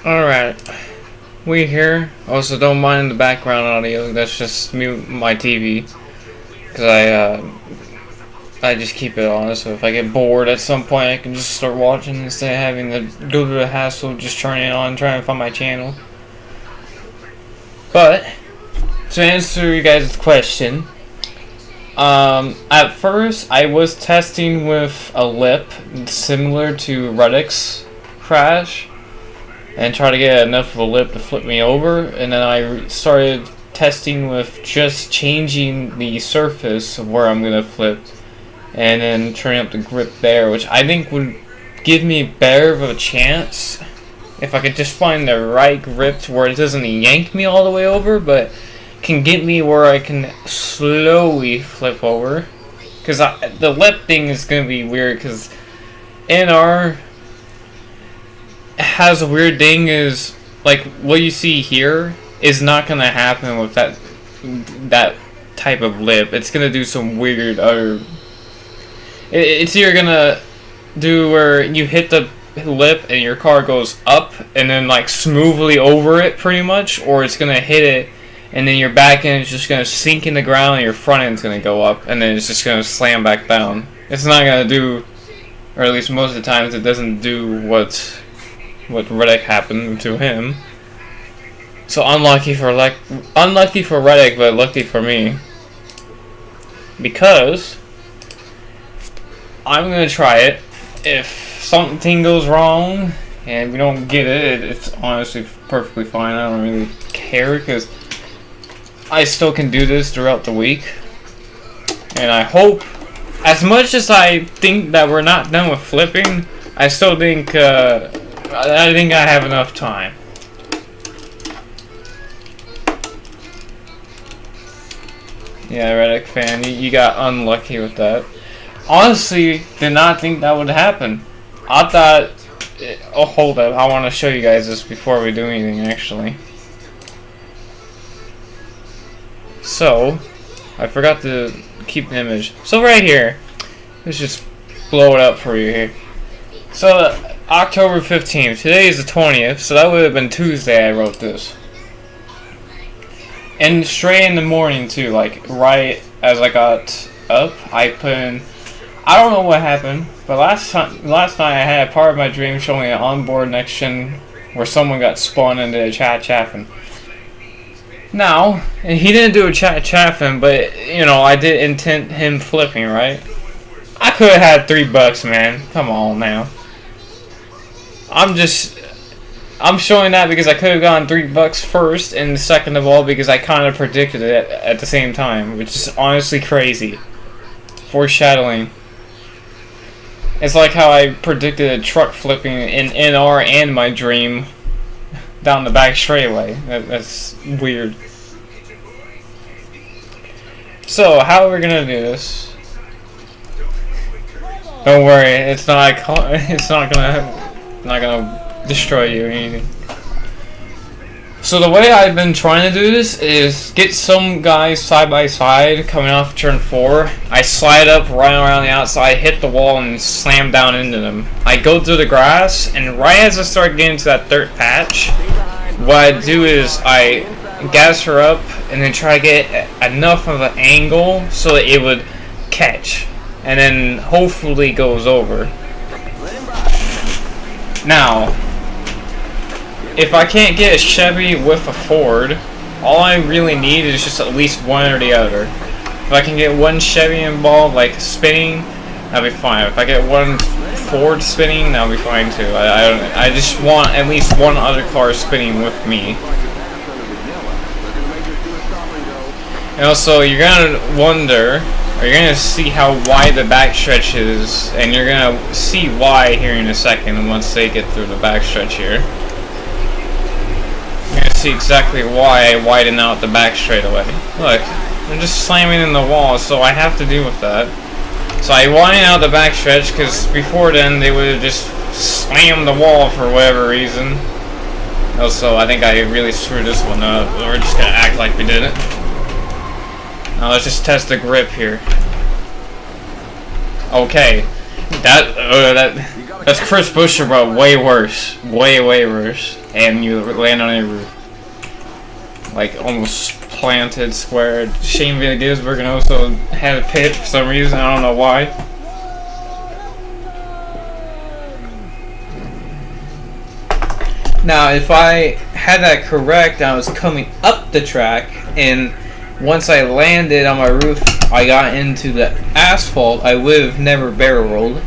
Alright, we here. Also, don't mind the background audio, that's just me, my TV. Because I just keep it on, so if I get bored at some point, I can just start watching instead of having to go through the hassle of just turning it on, trying to find my channel. But, to answer you guys' question, at first, I was testing with a lip similar to Reddick's crash, and try to get enough of a lip to flip me over, and then I started testing with just changing the surface of where I'm gonna flip, and then turning up the grip there, which I think would give me better of a chance if I could just find the right grip to where it doesn't yank me all the way over, but can get me where I can slowly flip over. Because the lip thing is gonna be weird, because NR has a weird thing, is like what you see here is not gonna happen with that type of lip. It's gonna do some weird other. It's either gonna do where you hit the lip and your car goes up and then like smoothly over it pretty much, or it's gonna hit it and then your back end is just gonna sink in the ground and your front end's gonna go up and then it's just gonna slam back down. It's not gonna do, or at least most of the times it doesn't do what Reddick happened to him. So unlucky for Reddick, but lucky for me, because I'm gonna try it. If something goes wrong and we don't get it, it's honestly perfectly fine. I don't really care, because I still can do this throughout the week. And I hope, as much as I think that we're not done with flipping, I still think I have enough time. Yeah, Reddick fan, you got unlucky with that. Honestly, did not think that would happen. I thought... Oh, hold up. I want to show you guys this before we do anything, actually. So, I forgot to keep the image. So right here, let's just blow it up for you here. So, October 15th. Today is the 20th, so that would have been Tuesday I wrote this. And straight in the morning too, like right as I got up, I put in, I don't know what happened, but last night I had a part of my dream showing an onboard next gen where someone got spun into a chaffing. Now, and he didn't do a chaffing, but you know, I did intend him flipping, right? I could have had $3, man. Come on now. I'm showing that because I could have gotten $3 first, and second of all because I kind of predicted it at the same time, which is honestly crazy. Foreshadowing. It's like how I predicted a truck flipping in NR and my dream down the back straightaway. That's weird. So how are we gonna do this? Don't worry, it's not gonna destroy you or anything. So the way I've been trying to do this is get some guys side by side coming off turn 4. I slide up right around the outside, hit the wall, and slam down into them. I go through the grass, and right as I start getting to that third patch, what I do is I gas her up and then try to get enough of an angle so that it would catch, and then hopefully goes over. Now, if I can't get a Chevy with a Ford, all I really need is just at least one or the other. If I can get one Chevy involved, like spinning, that'll be fine. If I get one Ford spinning, that'll be fine too. I just want at least one other car spinning with me. And also, you're gonna wonder, or you're gonna see how wide the backstretch is, and you're gonna see why here in a second once they get through the backstretch here. You're gonna see exactly why I widen out the back straight away. Look, I'm just slamming in the wall, so I have to deal with that. So I widen out the back stretch, because before then they would have just slammed the wall for whatever reason. Also, I think I really screwed this one up. We're just gonna act like we did it. Now let's just test the grip here. Okay, That's Chris Buescher, but way worse. Way worse. And you land on a roof. Like, almost planted, squared. Shane Van Gisbergen also had a pit for some reason, I don't know why. Now, if I had that correct, I was coming up the track, and once I landed on my roof, I got into the asphalt, I would have never barrel rolled.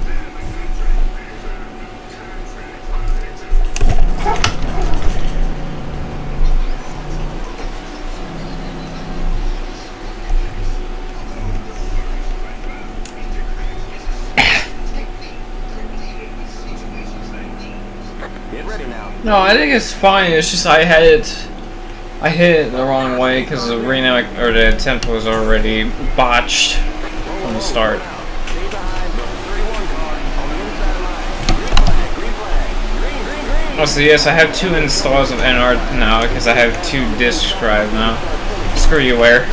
No, I think it's fine. It's just I hit it the wrong way because the the attempt was already botched from the start. Also, yes, I have 2 installs of NR now because I have 2 disk drives now. Screw you, Ware.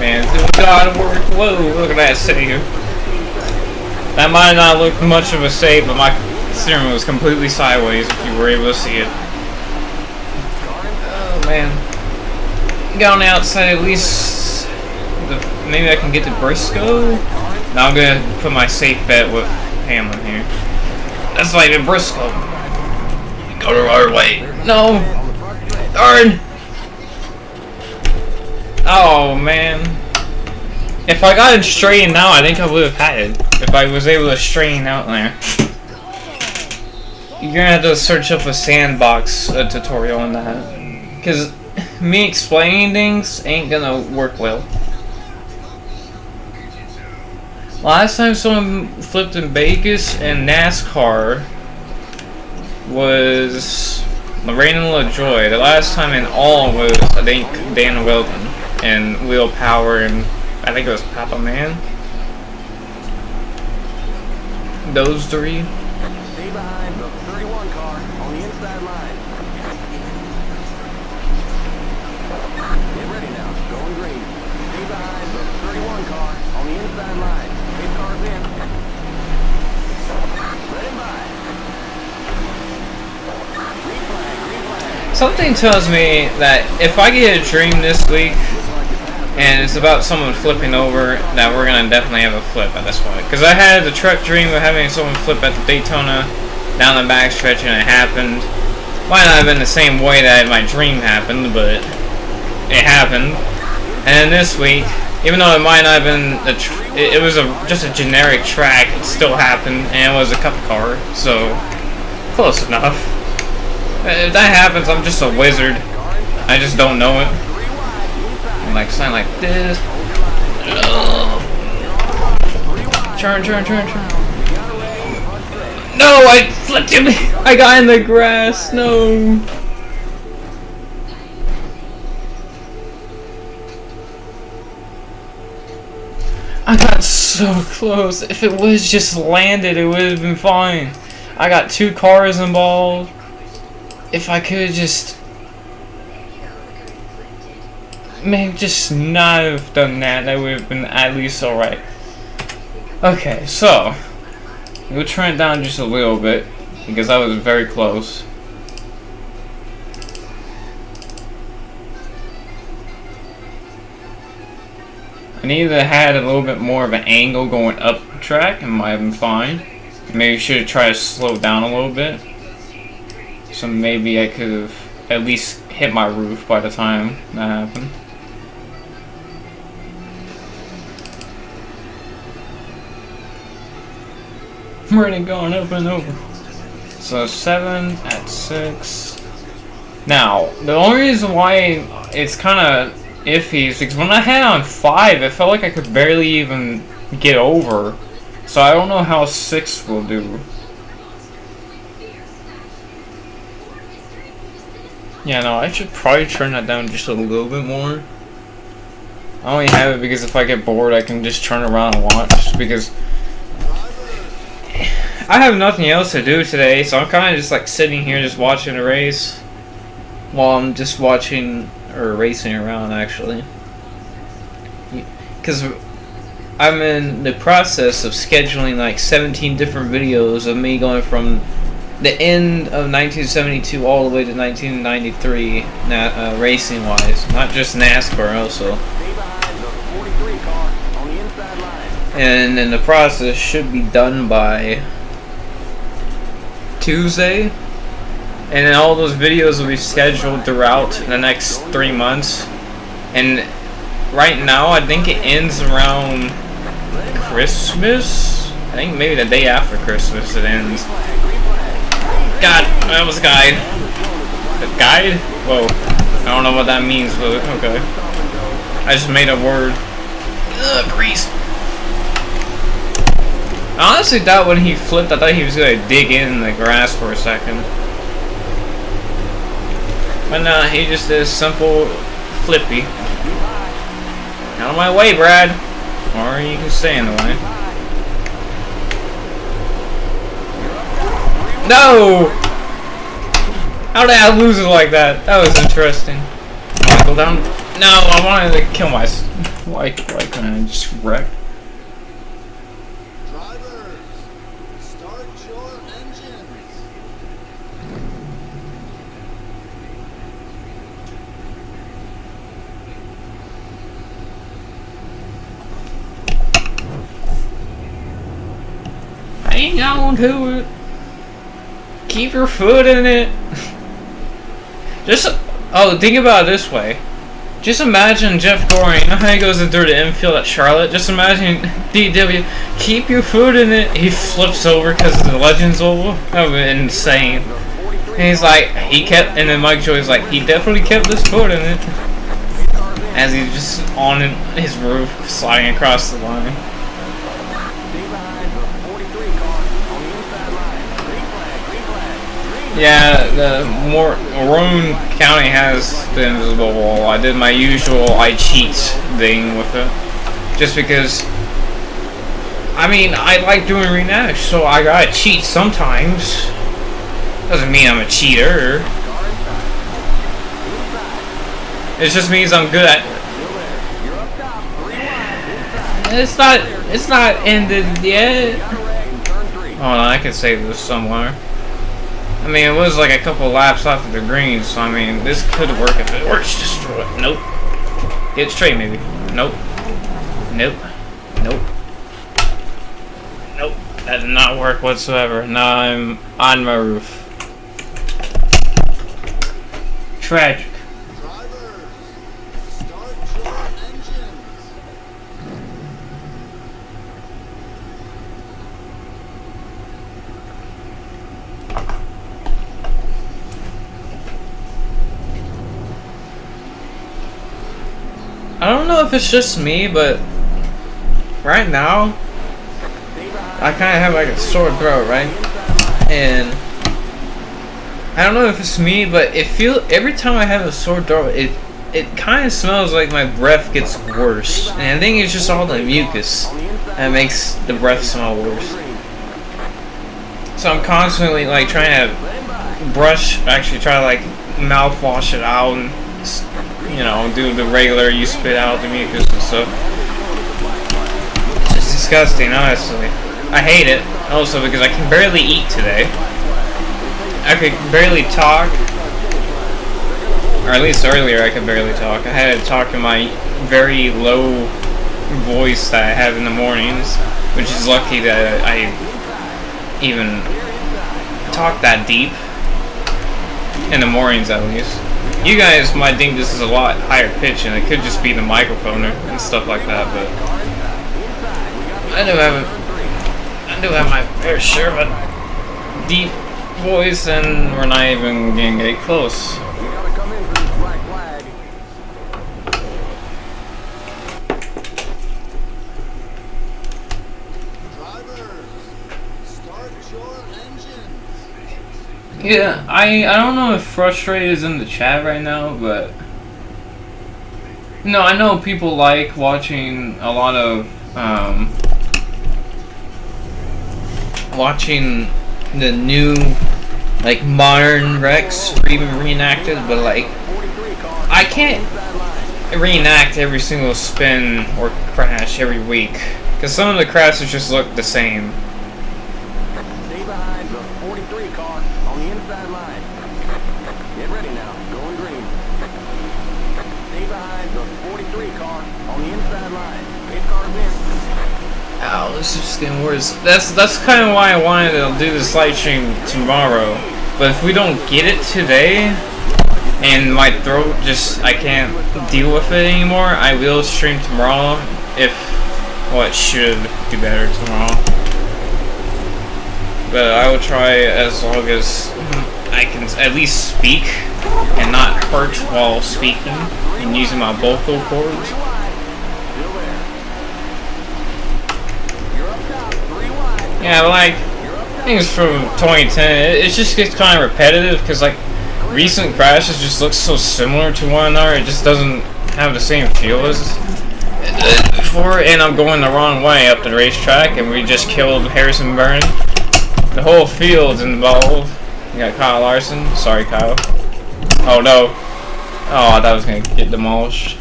Man, God, whoa, look at that save. That might not look much of a save, but my steering wheel was completely sideways if you were able to see it. Oh man. Get on the outside at least. Maybe I can get to Briscoe? Now I'm gonna put my safe bet with Hamlin here. That's like in Briscoe. Go the right way. No! Darn! Oh man. If I got it straightened out, I think I would have had it. If I was able to straighten out there. You're gonna have to search up a sandbox tutorial on that. Because me explaining things ain't gonna work well. Last time someone flipped in Vegas and NASCAR was Lorraine and LaJoy. The last time in all was, I think, Dan Wilton and Will Power and I think it was Papa Man. Those 3. Stay behind the 31 car on the inside line. Get ready now. Going green. Stay behind the 31 car on the inside line. 8 cars in. Let him by. Green flag. Something tells me that if I get a dream this week and it's about someone flipping over, that we're gonna definitely have a flip at this point. Because I had the truck dream of having someone flip at the Daytona down the backstretch, and it happened. Might not have been the same way that my dream happened, but it happened. And then this week, even though it might not have been it was just a generic track, it still happened, and it was a cup car, so close enough. If that happens, I'm just a wizard. I just don't know it. Like sign like this. Turn. No, I flipped him. I got in the grass. No. I got so close. If it was just landed, it would have been fine. I got 2 cars involved. If I could just maybe just not have done that, that would have been at least alright. Okay, so we'll turn it down just a little bit because I was very close. I needed to had a little bit more of an angle going up the track, and might have been fine. Maybe should have tried to slow down a little bit. So maybe I could have at least hit my roof by the time that happened. I'm already going up and over. So 7 at 6. Now, the only reason why it's kind of iffy is because when I had on 5, it felt like I could barely even get over. So I don't know how 6 will do. Yeah, no, I should probably turn that down just a little bit more. I only have it because if I get bored, I can just turn around and watch. Because I have nothing else to do today, so I'm kind of just like sitting here just watching a race. While I'm just watching, or racing around actually. because I'm in the process of scheduling like 17 different videos of me going from the end of 1972 all the way to 1993, racing wise, not just NASCAR also. And then the process should be done by Tuesday, and then all those videos will be scheduled throughout the next 3 months. And right now I think it ends around Christmas. I think maybe the day after Christmas it ends. God, that was guide. The guide? Whoa. I don't know what that means, but okay. I just made a word. Ugh, grease. I honestly thought when he flipped, I thought he was gonna dig in the grass for a second. But nah, he just did a simple flippy. Out of my way, Brad. Or you can stay in the way. No! How did I lose it like that? That was interesting. Go down. No, I wanted to kill myself. Why couldn't I just wreck? Drivers, start your engines. Hang on to it. Keep your foot in it. Think about it this way. Just imagine Jeff Goring, you know how he goes through the infield at Charlotte? Just imagine DW, keep your foot in it. He flips over because the legend's over. That would be insane. And he's like, and then Mike Joy's like, he definitely kept his foot in it. As he's just on his roof, sliding across the line. Yeah, Maroon County has the invisible wall. I did my usual I cheat thing with it. Just because, I mean, I like doing reenact, so I gotta cheat sometimes. Doesn't mean I'm a cheater. It just means I'm good at it. It's not ended yet. Hold on, I can save this somewhere. I mean, it was like a couple laps after the green, so I mean, this could work if it works. Destroy it. Nope. Get straight, maybe. Nope. Nope. Nope. Nope. That did not work whatsoever. Now I'm on my roof. Tragic. Drivers, start your engines. I don't know if it's just me, but right now I kind of have like a sore throat, right? And I don't know if it's me, but every time I have a sore throat, it kind of smells like my breath gets worse. And I think it's just all the mucus that makes the breath smell worse. So I'm constantly like trying to try to like mouthwash it out and, you know, do the regular, you spit out the mucus and stuff. It's just disgusting, honestly. I hate it, also because I can barely eat today. I could barely talk, or at least earlier I could barely talk. I had to talk in my very low voice that I have in the mornings, which is lucky that I even talk that deep in the mornings, at least. You guys might think this is a lot higher pitch, and it could just be the microphone and stuff like that, but I do have my fair share of a deep voice, and we're not even gonna get close. Drivers, start your engines. Yeah, I don't know if frustrated is in the chat right now, but no, I know people like watching a lot of watching the new like modern wrecks even reenacted, but like I can't reenact every single spin or crash every week. Because some of the crashes just look the same. Stay behind the 43 car on the inside line. Get ready now. Going green. Stay behind the 43 car on the inside line. 8 cars in. Ow, this is just getting worse. That's kind of why I wanted to do this live stream tomorrow. But if we don't get it today, and my throat I can't deal with it anymore, I will stream tomorrow if, well, it should do better tomorrow. But I will try as long as I can at least speak and not hurt while speaking and using my vocal cords. Yeah, like, things from 2010, it just gets kind of repetitive because, like, recent crashes just look so similar to one another. It just doesn't have the same feel as before. And I'm going the wrong way up the racetrack, and we just killed Harrison Burn. The whole field's involved. You got Kyle Larson. Sorry, Kyle. Oh no. Oh, I thought I was gonna get demolished.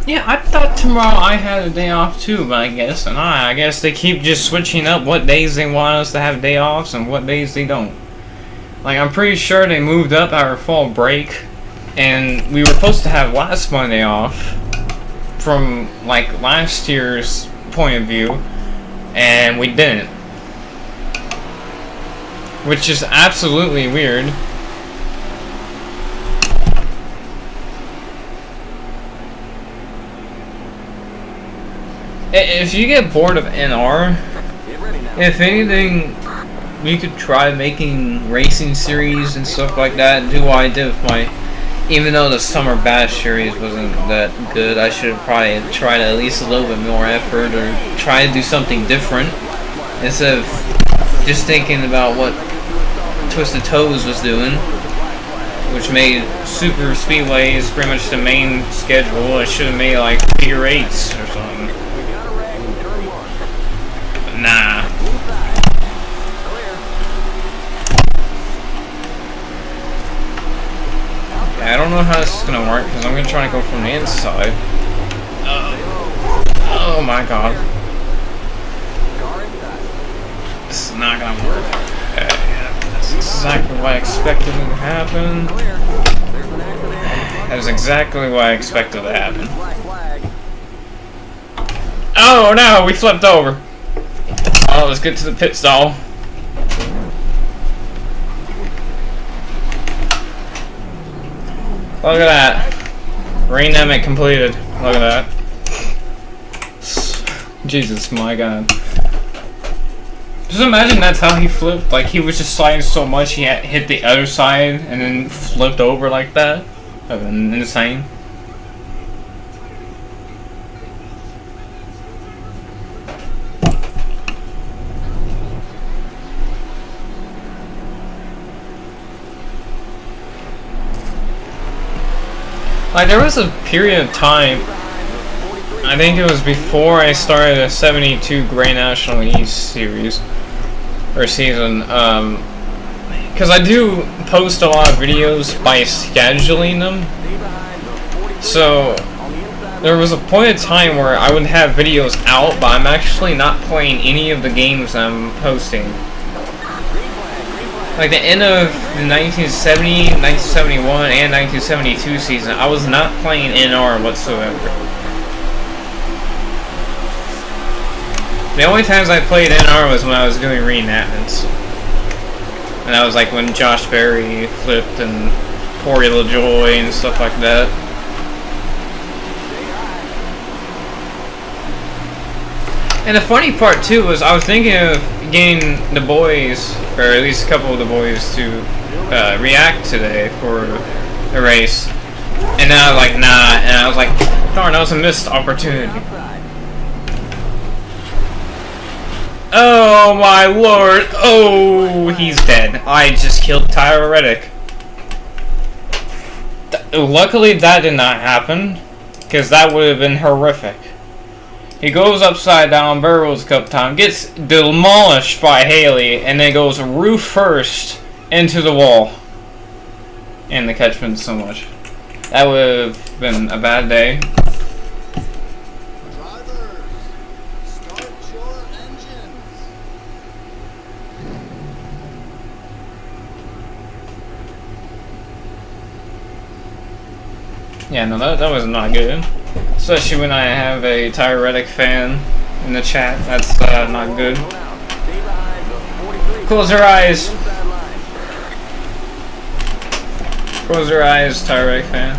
Yeah, I thought tomorrow I had a day off too, but I guess they keep just switching up what days they want us to have day offs and what days they don't. Like, I'm pretty sure they moved up our fall break, and we were supposed to have last Monday off from, like, last year's point of view, and we didn't. Which is absolutely weird. If you get bored of NR, if anything, we could try making racing series and stuff like that. Do what I did with my, even though the Summer Bash series wasn't that good, I should have probably tried at least a little bit more effort or try to do something different instead of just thinking about what Twisted Toes was doing, which made Super Speedways pretty much the main schedule. I should have made like figure eights or something. Nah. I don't know how this is gonna work because I'm gonna try to go from the inside. Oh my god. This is not gonna work. Okay. That's exactly what I expected to happen. That is exactly what I expected to happen. Oh no, we flipped over. Oh, let's get to the pit stall. Look at that. Raindemic completed. Look at that. Jesus, my god. Just imagine that's how he flipped. Like, he was just sliding so much he had hit the other side and then flipped over like that. That would have been insane. Like, there was a period of time, I think it was before I started a 72 Grand National East series, or season, because I do post a lot of videos by scheduling them, so there was a point in time where I would have videos out, but I'm actually not playing any of the games I'm posting. Like the end of the 1970, 1971, and 1972 season, I was not playing NR whatsoever. The only times I played NR was when I was doing reenactments. And that was like when Josh Berry flipped and Corey LaJoy and stuff like that. And the funny part too was I was thinking of getting the boys, or at least a couple of the boys, to react today for a race. And then I was like, nah, and I was like, darn, that was a missed opportunity. Oh my lord, oh, he's dead. I just killed Tyler Reddick. Luckily that did not happen, because that would have been horrific. He goes upside down, barrels a couple times, gets demolished by Haley, and then goes roof first into the wall. And the catchment so much. That would have been a bad day. Drivers, start your engines. Yeah, no, that was not good. Especially when I have a Tyre Reddick fan in the chat. That's not good. Close your eyes. Close your eyes, Tyre Reddick fan.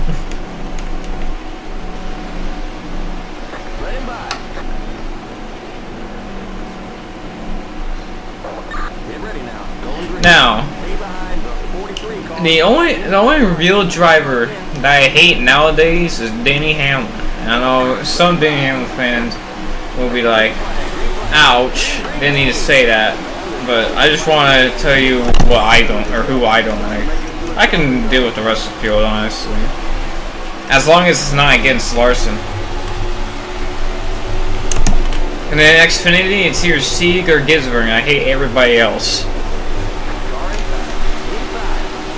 Now, the only real driver that I hate nowadays is Denny Hamlin. And I know some Denny Hamlin fans will be like, "Ouch!" Didn't need to say that, but I just want to tell you what I don't, or who I don't like. I can deal with the rest of the field, honestly, as long as it's not against Larson. And then Xfinity, it's either Sieg or Gisborne. I hate everybody else.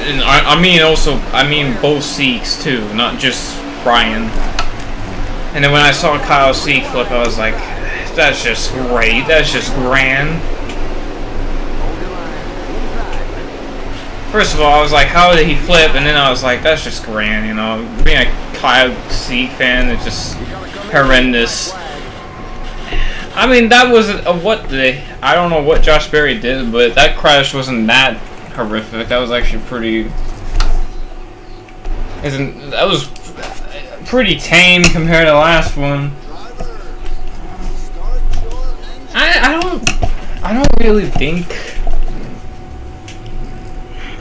And I mean both Siegs too, not just Brian. And then when I saw Kyle Sieg flip, I was like, that's just great, that's just grand. First of all, I was like, how did he flip? And then I was like, that's just grand, you know. Being a Kyle Sieg fan is just horrendous. I mean, that wasn't I don't know what Josh Berry did, but that crash wasn't that horrific. That was actually pretty. That was pretty tame compared to the last one. I don't really think.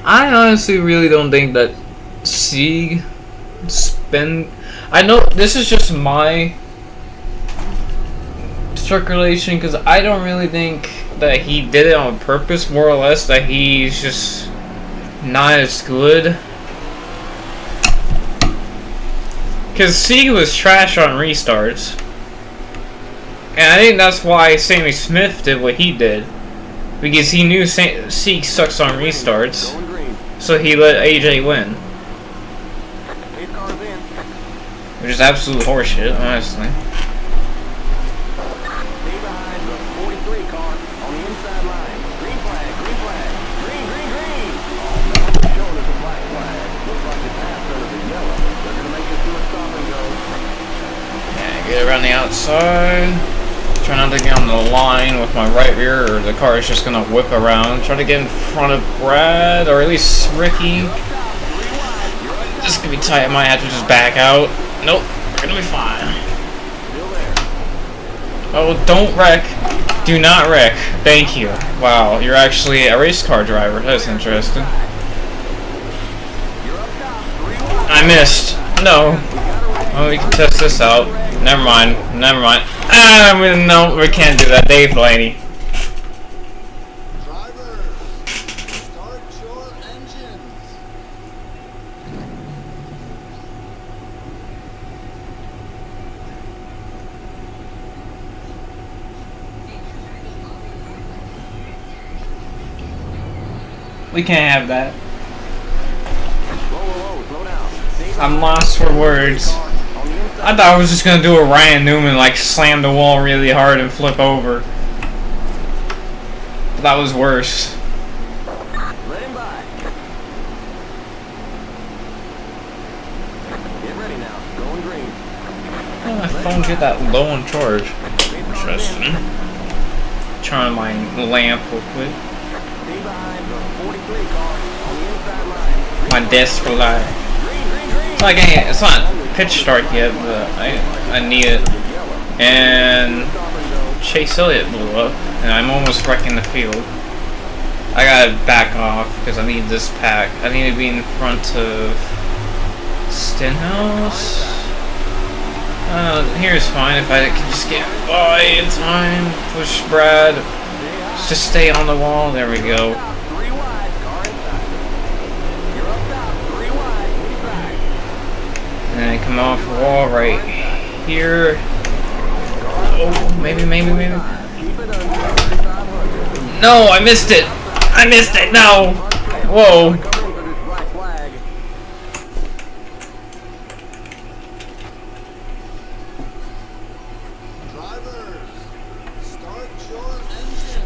I honestly really don't think that Sieg I know this is just my circulation, because I don't really think that he did it on purpose, more or less, that he's just not as good. Because Sieg was trash on restarts. And I think that's why Sammy Smith did what he did. Because he knew Sieg sucks on restarts. So he let AJ win. Which is absolute horseshit, honestly. Get around the outside. Try not to get on the line with my right rear, or the car is just gonna whip around. Try to get in front of Brad, or at least Ricky. This is gonna be tight. I might have to just back out. Nope, we're gonna be fine. Oh, don't wreck. Do not wreck. Thank you. Wow, you're actually a race car driver. That's interesting. I missed. No. Oh, we can test this out. Never mind. Never mind. No, we can't do that. Dave Blaney. Drivers, start your engines. We can't have that. I'm lost for words. I thought I was just gonna do a Ryan Newman, like slam the wall really hard and flip over. But that was worse. Let him by. Get ready now. Going green. How did my phone get that low on charge? Interesting. Turn my lamp real quick. Stay behind the 43 car on the inside line. My desk light. It's not pitch start yet, but I need it. And Chase Elliott blew up, and I'm almost wrecking the field. I gotta back off because I need this pack. I need to be in front of Stenhouse. Here's fine if I can just get by in time. Push Brad. Just stay on the wall. There we go. And then come off the wall right here. Oh, maybe. No, I missed it. I missed it. No. Whoa.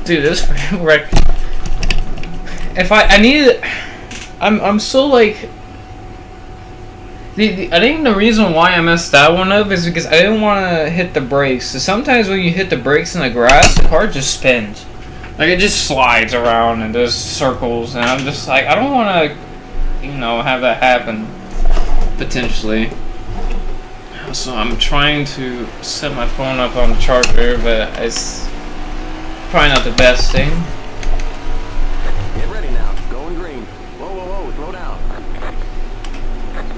Dude, this wreck. If I need, I'm so like. I think the reason why I messed that one up is because I didn't want to hit the brakes. So sometimes when you hit the brakes in the grass, the car just spins. Like, it just slides around and does circles. And I'm just like, I don't want to, you know, have that happen. Potentially. So I'm trying to set my phone up on the charger, but it's probably not the best thing. Get ready now. Going green. Whoa, whoa, whoa. Slow down.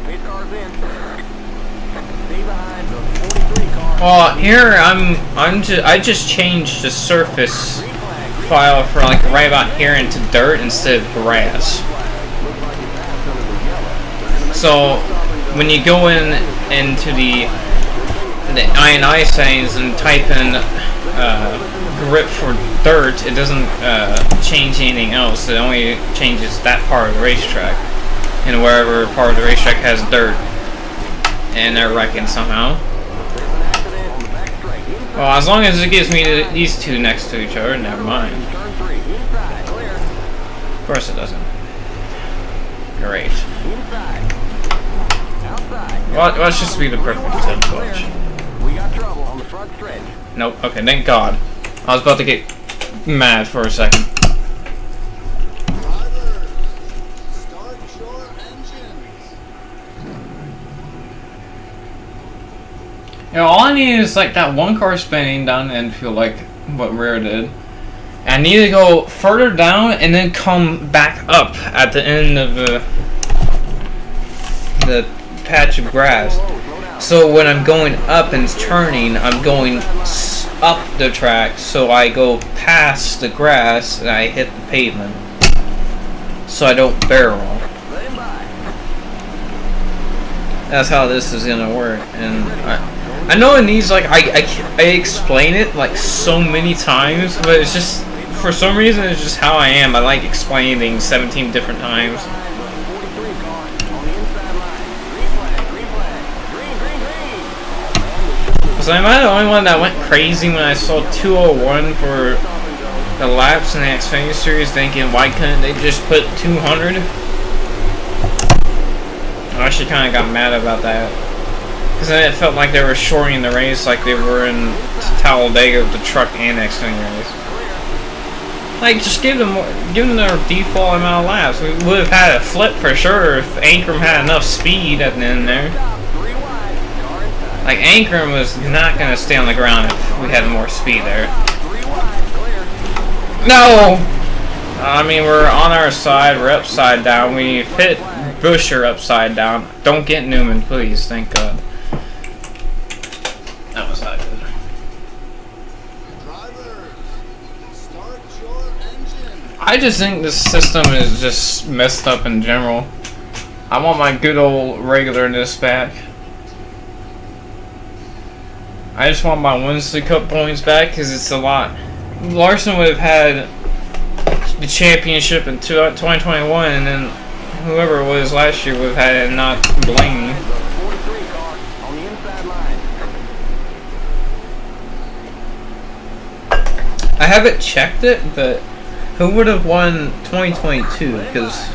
Pace car's in. Stay behind the 43 car. Well, here I just changed the surface file for like right about here into dirt instead of grass. So when you go into the INI settings and type in grip for dirt, it doesn't change anything else. It only changes that part of the racetrack, and wherever part of the racetrack has dirt, and they're wrecking somehow. Well, as long as it gives me these two next to each other, never mind. Of course it doesn't. Great. Watch this be the perfect time switch. We got trouble on the front stretch. Nope. Okay, thank God. I was about to get mad for a second. Drivers, start your engines. You know, all I need is like that one car spinning down the infield like what Rare did. I need to go further down and then come back up at the end of the patch of grass. So when I'm going up and turning, I'm going up the track, so I go past the grass and I hit the pavement, so I don't barrel. That's how this is gonna work. And I know it needs like I explain it like so many times, but it's just for some reason it's just how I am. I like explaining things 17 different times. So am I the only one that went crazy when I saw 201 for the laps in the Xfinity Series, thinking why couldn't they just put 200? I actually kind of got mad about that, because then it felt like they were shorting the race like they were in Talladega with the truck and Xfinity race. Like, just give them their default amount of laps. We would have had a flip for sure if Ankrum had enough speed at the end there. Like, Ankrum was not going to stay on the ground if we had more speed there. No! I mean, we're on our side, we're upside down. We've hit Busher upside down. Don't get Newman, please, thank God. That was not good. Drivers, start your engine. I just think this system is just messed up in general. I want my good old regularness back. I just want my Wednesday Cup points back because it's a lot. Larson would have had the championship in 2021, and then whoever it was last year would have had it, not Blaney. I haven't checked it, but who would have won 2022? Because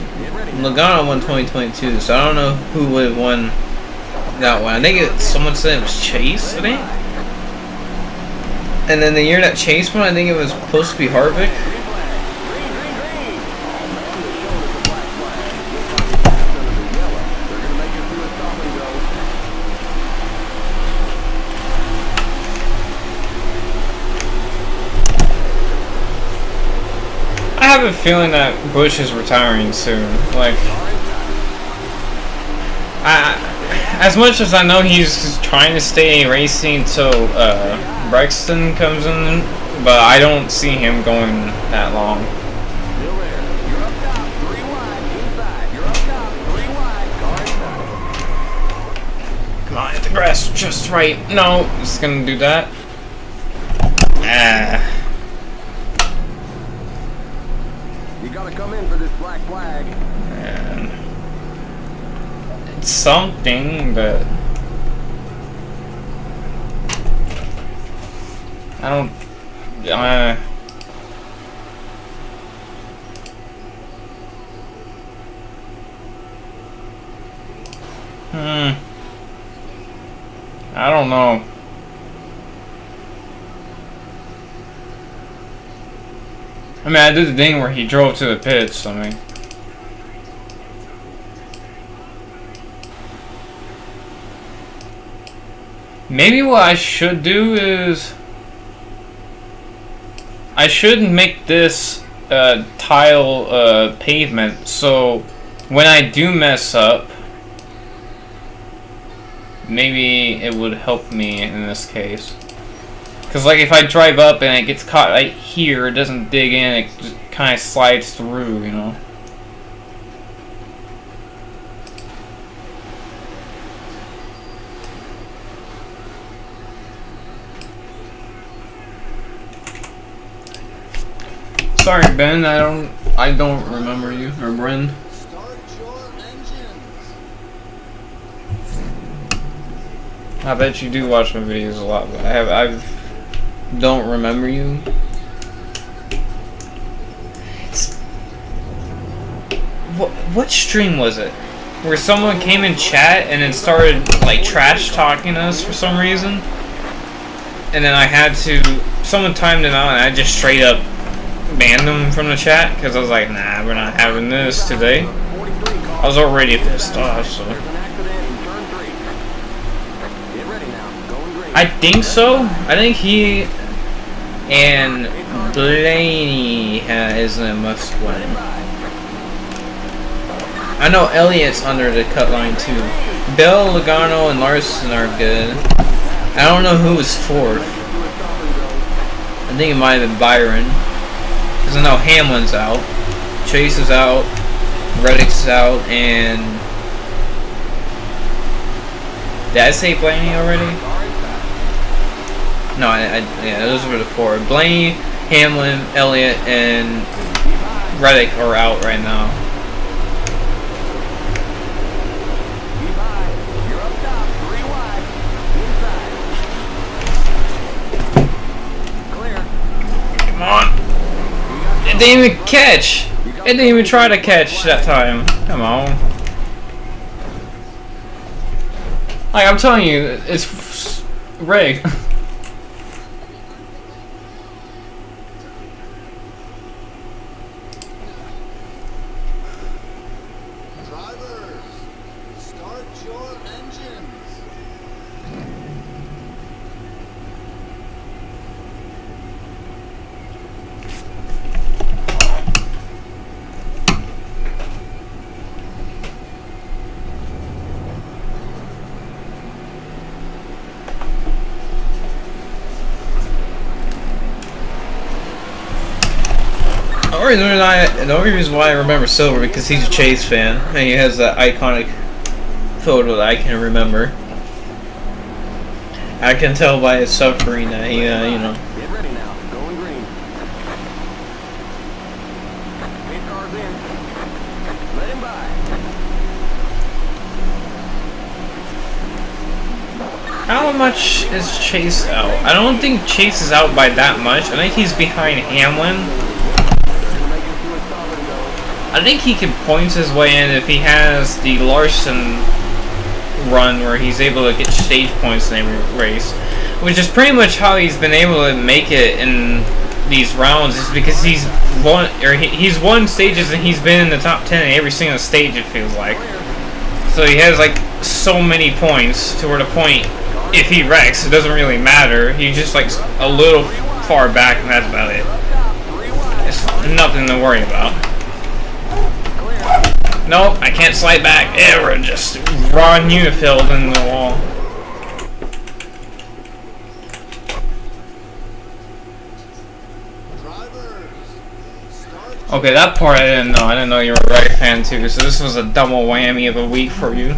Logano won 2022, so I don't know who would have won that one. I think someone said it was Chase, I think. And then the year that Chase won, I think it was supposed to be Harvick. I have a feeling that Busch is retiring soon. Like, as much as I know he's trying to stay racing till Brexton comes in, but I don't see him going that long. Come on, hit the grass just right. No, it's gonna do that. You gotta come in for this black flag. Man. It's something, but I don't. I don't know. I mean, I did the thing where he drove to the pits, I mean. Maybe what I should do is... I should make this tile pavement, so when I do mess up, maybe it would help me in this case. Because, like, if I drive up and it gets caught right here, it doesn't dig in, it just kind of slides through, you know? Sorry, Ben, I don't remember you, or Bren. Start your engines. I bet you do watch my videos a lot, but I don't remember you. What stream was it? Where someone came in chat and then started like trash talking us for some reason? And then I had to, someone timed them out and I just straight up banned them from the chat because I was like, nah, we're not having this today. I was already pissed off, so. I think so. I think he and Blaney is a must win. I know Elliot's under the cut line too. Bell, Logano, and Larson are good. I don't know who was fourth. I think it might have been Byron. Because I know Hamlin's out. Chase is out. Reddick's out. And... did I say Blaney already? No, yeah, those were the four. Blaney, Hamlin, Elliott, and Reddick are out right now. Come on! It didn't even catch! It didn't even try to catch that time. Come on. Like, I'm telling you, it's rigged. The only reason why I remember Silver because he's a Chase fan and he has that iconic photo that I can remember. I can tell by his suffering that he, you know. Get ready now. Going green. Pit car's in. Let him by. How much is Chase out? I don't think Chase is out by that much. I think he's behind Hamlin. I think he can point his way in if he has the Larson run where he's able to get stage points in every race, which is pretty much how he's been able to make it in these rounds. Is because he's won stages and he's been in the top 10 in every single stage, it feels like. So he has like so many points to where the point, if he wrecks, it doesn't really matter. He's just like a little far back and that's about it. It's nothing to worry about. Nope, I can't slide back. We're just raw unifilled in the wall. Okay, that part I didn't know. I didn't know you were a Reddick fan too, so this was a double whammy of a week for you.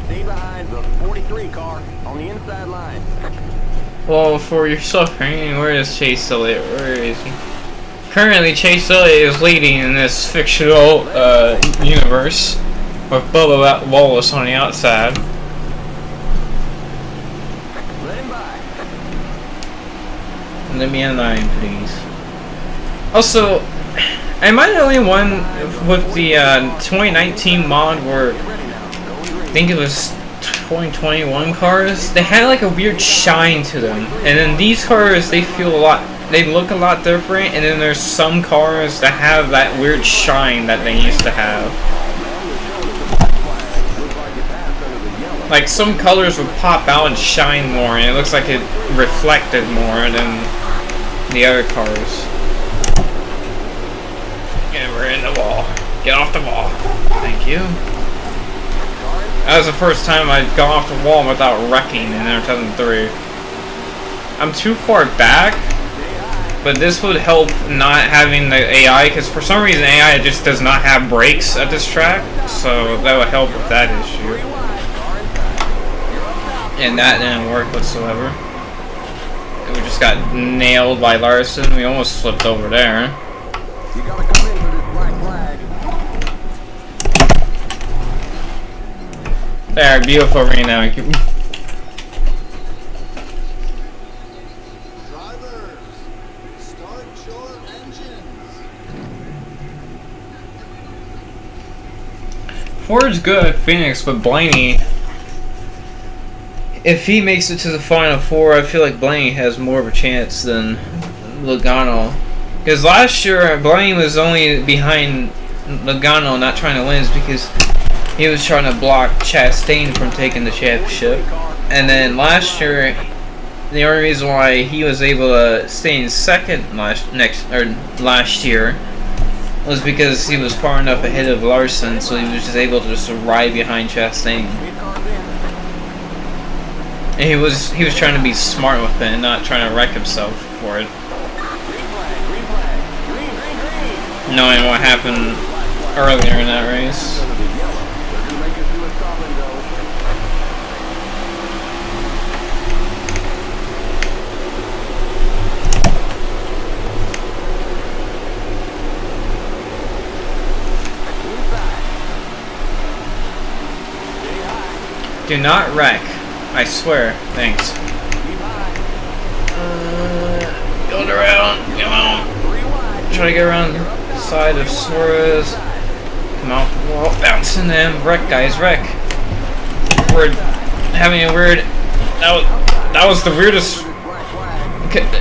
Stay behind the 43 car on the inside line. Well, for your suffering, where is Chase Elliott? Where is he? Currently, Chase Elliott is leading in this fictional universe with Bubba Wallace on the outside. Let him by. Let me in line, please. Also, am I the only one with the 2019 mod where I think it was 2021 cars, they had like a weird shine to them. And then these cars, they look a lot different. And then there's some cars that have that weird shine that they used to have. Like some colors would pop out and shine more, and it looks like it reflected more than the other cars. Yeah, we're in the wall. Get off the wall. Thank you. That was the first time I'd gone off the wall without wrecking in NR2003. I'm too far back, but this would help not having the AI, because for some reason AI just does not have brakes at this track, so that would help with that issue. And that didn't work whatsoever. We just got nailed by Larson. We almost flipped over there. You gotta come in for this black flag. There, beautiful arena. Drivers, start your engines. Ford's good at Phoenix, but Blaney, if he makes it to the Final Four, I feel like Blaney has more of a chance than Logano. Because last year, Blaney was only behind Logano, not trying to win, because he was trying to block Chastain from taking the championship. And then last year, the only reason why he was able to stay in second last year was because he was far enough ahead of Larson, so he was just able to just ride behind Chastain. And he was trying to be smart with it and not trying to wreck himself for it. Knowing what happened earlier in that race. Do not wreck. I swear. Thanks. Going around. Come on. Try to get around the side of Suarez. Come off the wall. Bouncing them. Wreck, guys. Wreck. We're having a weird... That was the weirdest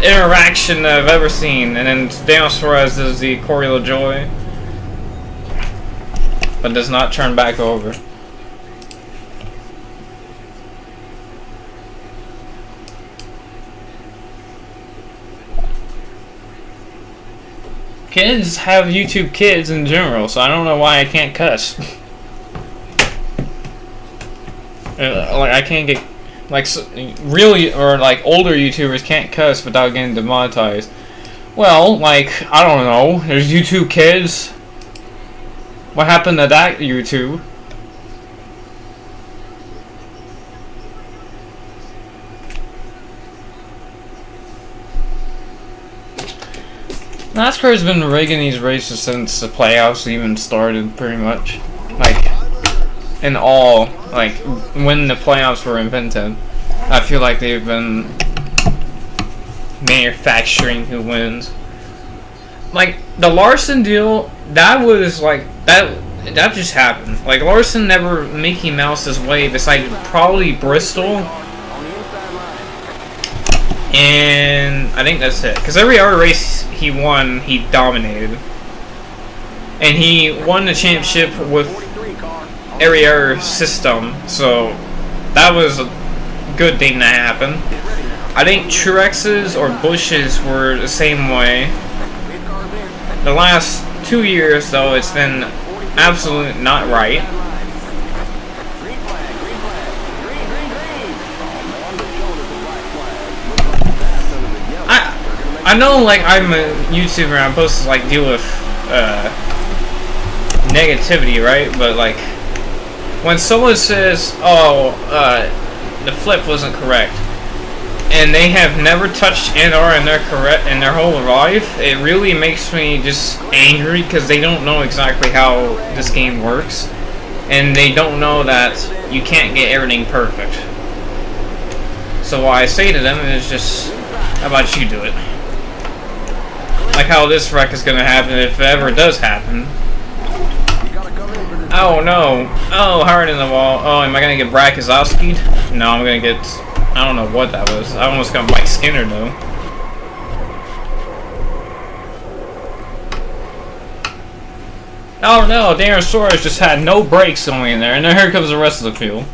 interaction I've ever seen. And then Daniel Suarez does the Corey LaJoy. But does not turn back over. Kids have YouTube Kids in general, so I don't know why I can't cuss. Like I can't get really, or like older YouTubers can't cuss without getting demonetized. Well, like I don't know. There's YouTube Kids. What happened to that YouTube? NASCAR's been rigging these races since the playoffs even started, pretty much. Like, in all, like, when the playoffs were invented. I feel like they've been manufacturing who wins. Like, the Larson deal, that was, like, that just happened. Like, Larson never Mickey Mouse his way besides probably Bristol. And I think that's it. Because every other race he won, he dominated. And he won the championship with every other system. So that was a good thing that happened. I think Truex's or Bush's were the same way. The last 2 years, though, it's been absolutely not right. I know, like, I'm a YouTuber and I'm supposed to, like, deal with, negativity, right? But, like, when someone says, oh, the flip wasn't correct, and they have never touched NR in their whole life, it really makes me just angry, because they don't know exactly how this game works, and they don't know that you can't get everything perfect. So what I say to them is just, how about you do it? Like how this wreck is going to happen if it ever does happen. Oh no! Oh, hard in the wall. Oh, am I gonna get Brad Keselowski'd? No, I'm gonna get. I don't know what that was. I almost got Mike Skinner though. Oh no! Darren Suarez just had no brakes going in there, and then here comes the rest of the field.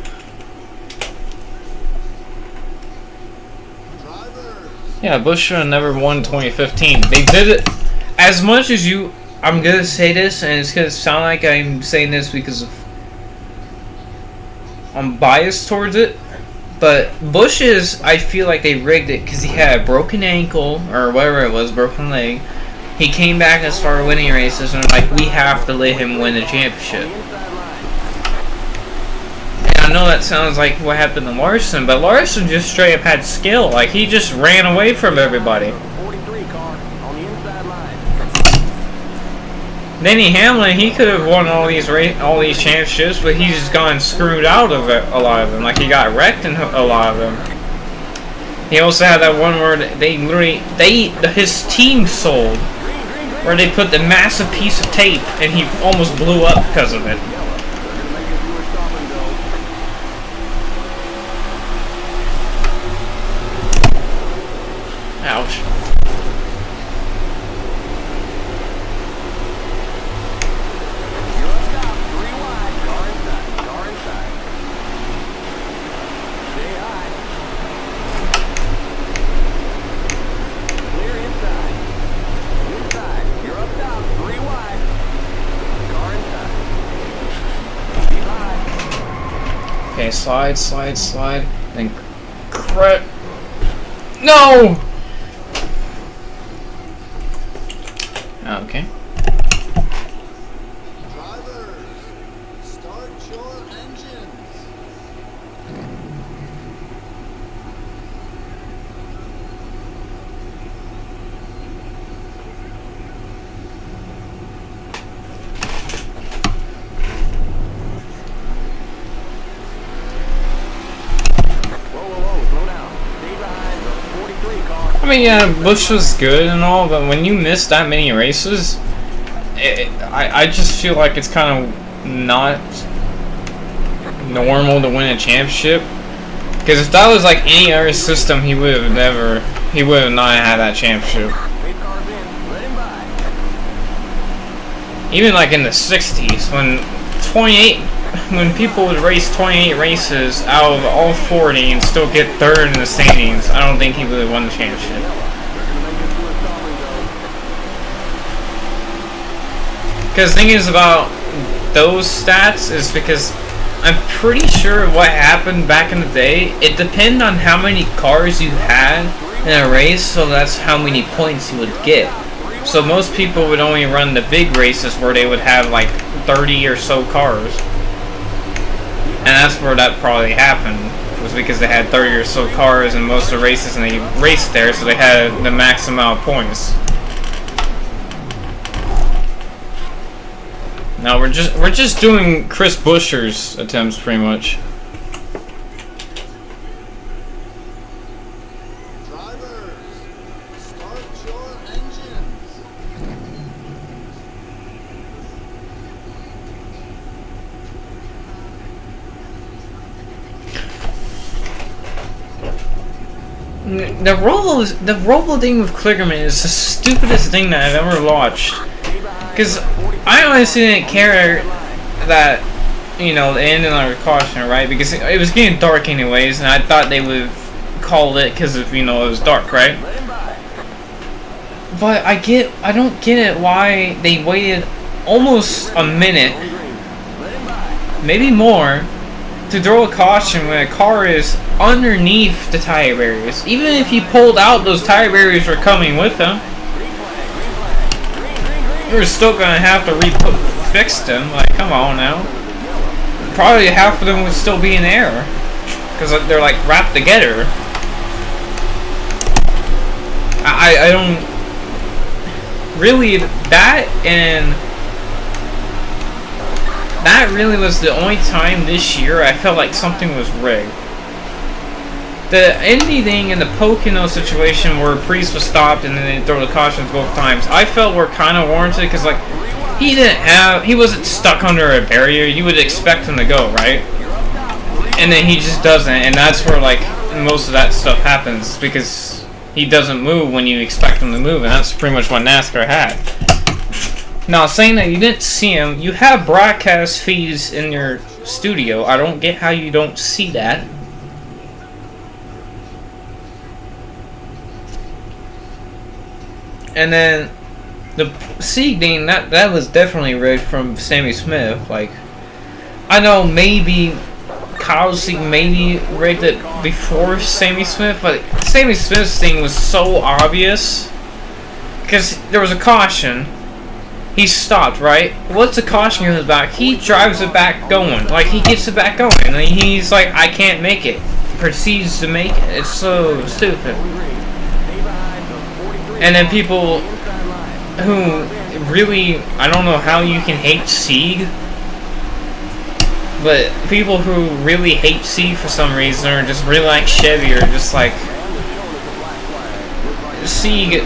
Yeah, Busch should have never won 2015. They did it as much as you. I'm gonna say this, and it's gonna sound like I'm saying this because I'm biased towards it. But Busch is, I feel like they rigged it because he had a broken ankle or whatever it was, broken leg. He came back and started winning races, and like we have to let him win the championship. I know that sounds like what happened to Larson, but Larson just straight up had skill. Like, he just ran away from everybody. 43 car on the inside line. Denny Hamlin, he could have won all these championships, but he's just gone screwed out of it, a lot of them. Like, he got wrecked in a lot of them. He also had that one where his team sold, where they put the massive piece of tape, and he almost blew up because of it. Ouch. You're up top, 3 wide, car inside. Stay high. Clear inside. You're up top, 3 wide, car inside. Keep high. Okay, slide, then No! Okay. Drivers, start your engines. Whoa, slow down. Stay behind the 43 car. I mean, yeah, Busch was good and all, but when you miss that many races, I just feel like it's kind of not normal to win a championship. Because if that was like any other system, he would have not had that championship. Pace car's in. Let him by. Even like in the 60s, when people would race 28 races out of all 40 and still get third in the standings, I don't think he would have won the championship. Because the thing is about those stats is because I'm pretty sure what happened back in the day, it depended on how many cars you had in a race, so that's how many points you would get. So most people would only run the big races where they would have like 30 or so cars. And that's where that probably happened, was because they had 30 or so cars in most of the races and they raced there, so they had the max amount of points. Now we're just doing Chris Buescher's attempts pretty much. Drivers, start your engines. The Roval thing with Kligerman is the stupidest thing that I've ever watched. Because I honestly didn't care that, you know, they ended on a caution, right? Because it was getting dark anyways, and I thought they would call it because of, you know, it was dark, right? But I don't get it why they waited almost a minute, maybe more, to throw a caution when a car is underneath the tire barriers. Even if he pulled out, those tire barriers were coming with him. You're still gonna have to fix them. Like, come on now. Probably half of them would still be in air because they're like wrapped together. I don't really that really was the only time this year I felt like something was rigged. The Indy thing and the Pocono situation where Priest was stopped and then they throw the cautions both times, I felt were kind of warranted because, like, he wasn't stuck under a barrier. You would expect him to go, right? And then he just doesn't, and that's where like most of that stuff happens, because he doesn't move when you expect him to move, and that's pretty much what NASCAR had. Now, saying that you didn't see him, you have broadcast feeds in your studio. I don't get how you don't see that. And then the seeding, that was definitely rigged from Sammy Smith. Like, I know maybe Kyle Sieg maybe rigged it before Sammy Smith, but Sammy Smith's thing was so obvious because there was a caution. He stopped, right? What's the caution in his back? He drives it back going. Like, he gets it back going. And he's like, I can't make it. Proceeds to make it. It's so stupid. And then people who really, I don't know how you can hate Sieg, but people who really hate Sieg for some reason, or just really like Chevy, or just like Sieg,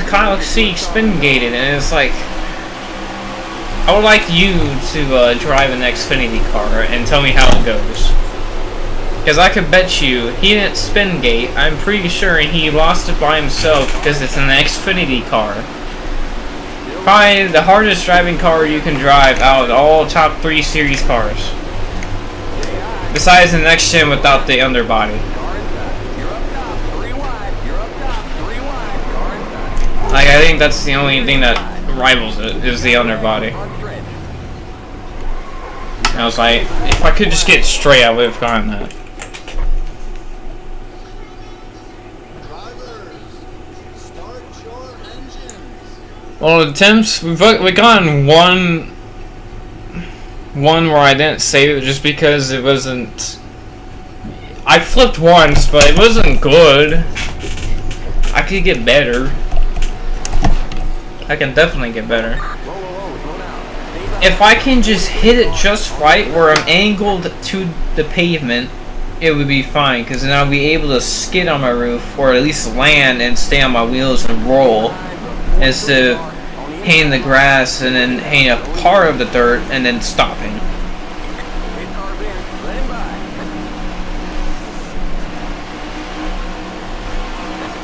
Kyle Sieg spin gated, and it's like, I would like you to drive an Xfinity car and tell me how it goes. Because I could bet you he didn't spin gate. I'm pretty sure he lost it by himself because it's an Xfinity car. Probably the hardest driving car you can drive out of all top 3 series cars. Besides the next gen without the underbody. Like, I think that's the only thing that rivals it, is the underbody. And I was like, if I could just get straight, I would have gotten that. Drivers, start your engines. Well, attempts, we gotten one where I didn't save it just because it wasn't. I flipped once, but it wasn't good. I could get better. I can definitely get better. If I can just hit it just right where I'm angled to the pavement, it would be fine, because then I'll be able to skid on my roof, or at least land and stay on my wheels and roll, instead of hitting the grass and then hitting a part of the dirt and then stopping.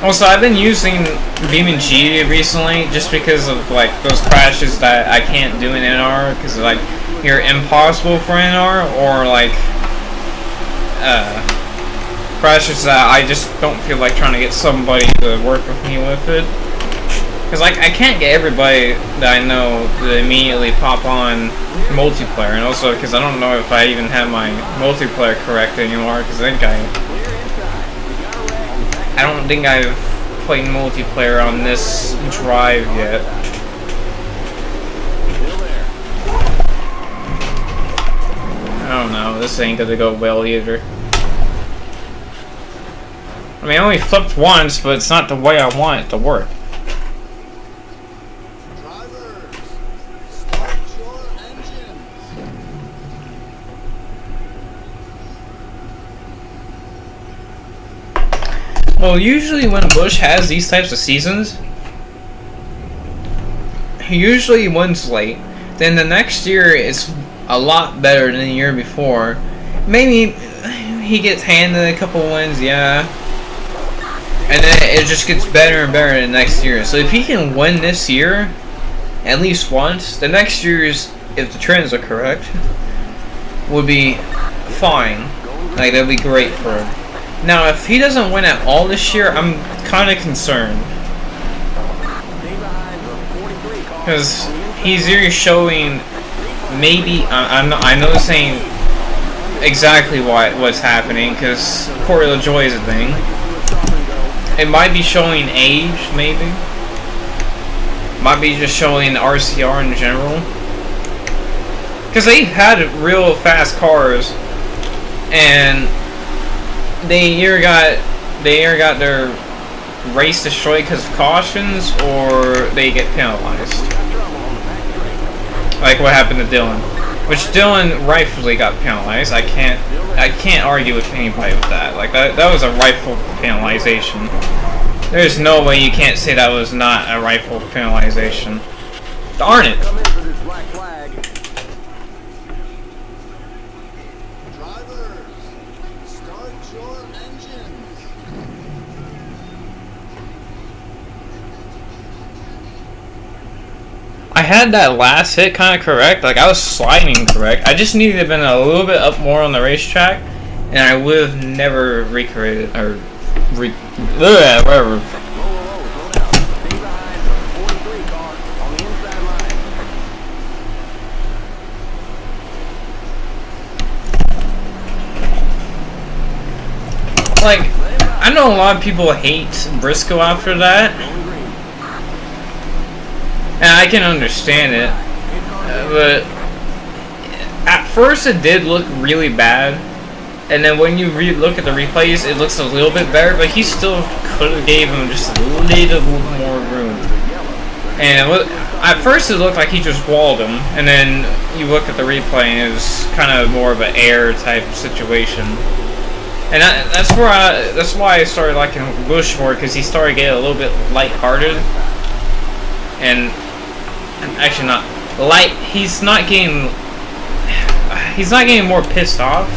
Also, I've been using BeamNG recently just because of like those crashes that I can't do in NR, because like you're impossible for NR, or like crashes that I just don't feel like trying to get somebody to work with me with it. Because like I can't get everybody that I know to immediately pop on multiplayer, and also because I don't know if I even have my multiplayer correct anymore, because I don't think I've played multiplayer on this drive yet. I don't know, this ain't gonna go well either. I mean, I only flipped once, but it's not the way I want it to work. Drivers, start your engines. Well, usually when Busch has these types of seasons, he usually wins late. Then the next year it's a lot better than the year before. Maybe he gets handed a couple wins, yeah. And then it just gets better and better the next year. So if he can win this year, at least once, the next year's, if the trends are correct, would be fine. Like, that'd be great for him. Now, if he doesn't win at all this year, I'm kind of concerned. Because he's either showing, maybe, I know this ain't exactly what's happening, because Corey LaJoie is a thing. It might be showing age, maybe. Might be just showing RCR in general. Because they've had real fast cars, and they either got their race destroyed because of cautions, or they get penalized. Like what happened to Dylan, which Dylan rightfully got penalized. I can't argue with anybody with that. Like that was a rightful penalization. There's no way you can't say that was not a rightful penalization. Darn it! this black flag. Drivers, start your engines. I had that last hit kind of correct. Like I was sliding correct. I just needed to have been a little bit up more on the racetrack, and I would have never recreated or whatever. Slow down. Stay behind the 43 car on the inside line. Like, I know a lot of people hate Briscoe after that, Going green. and I can understand it. But at first it did look really bad, and then when you look at the replays, it looks a little bit better. But he still could have gave him just a little more room. And at first it looked like he just walled him, and then you look at the replay and it was kind of more of an air type situation. And that's why I started liking Bush more, because he started getting a little bit lighthearted, and actually not light. He's not getting more pissed off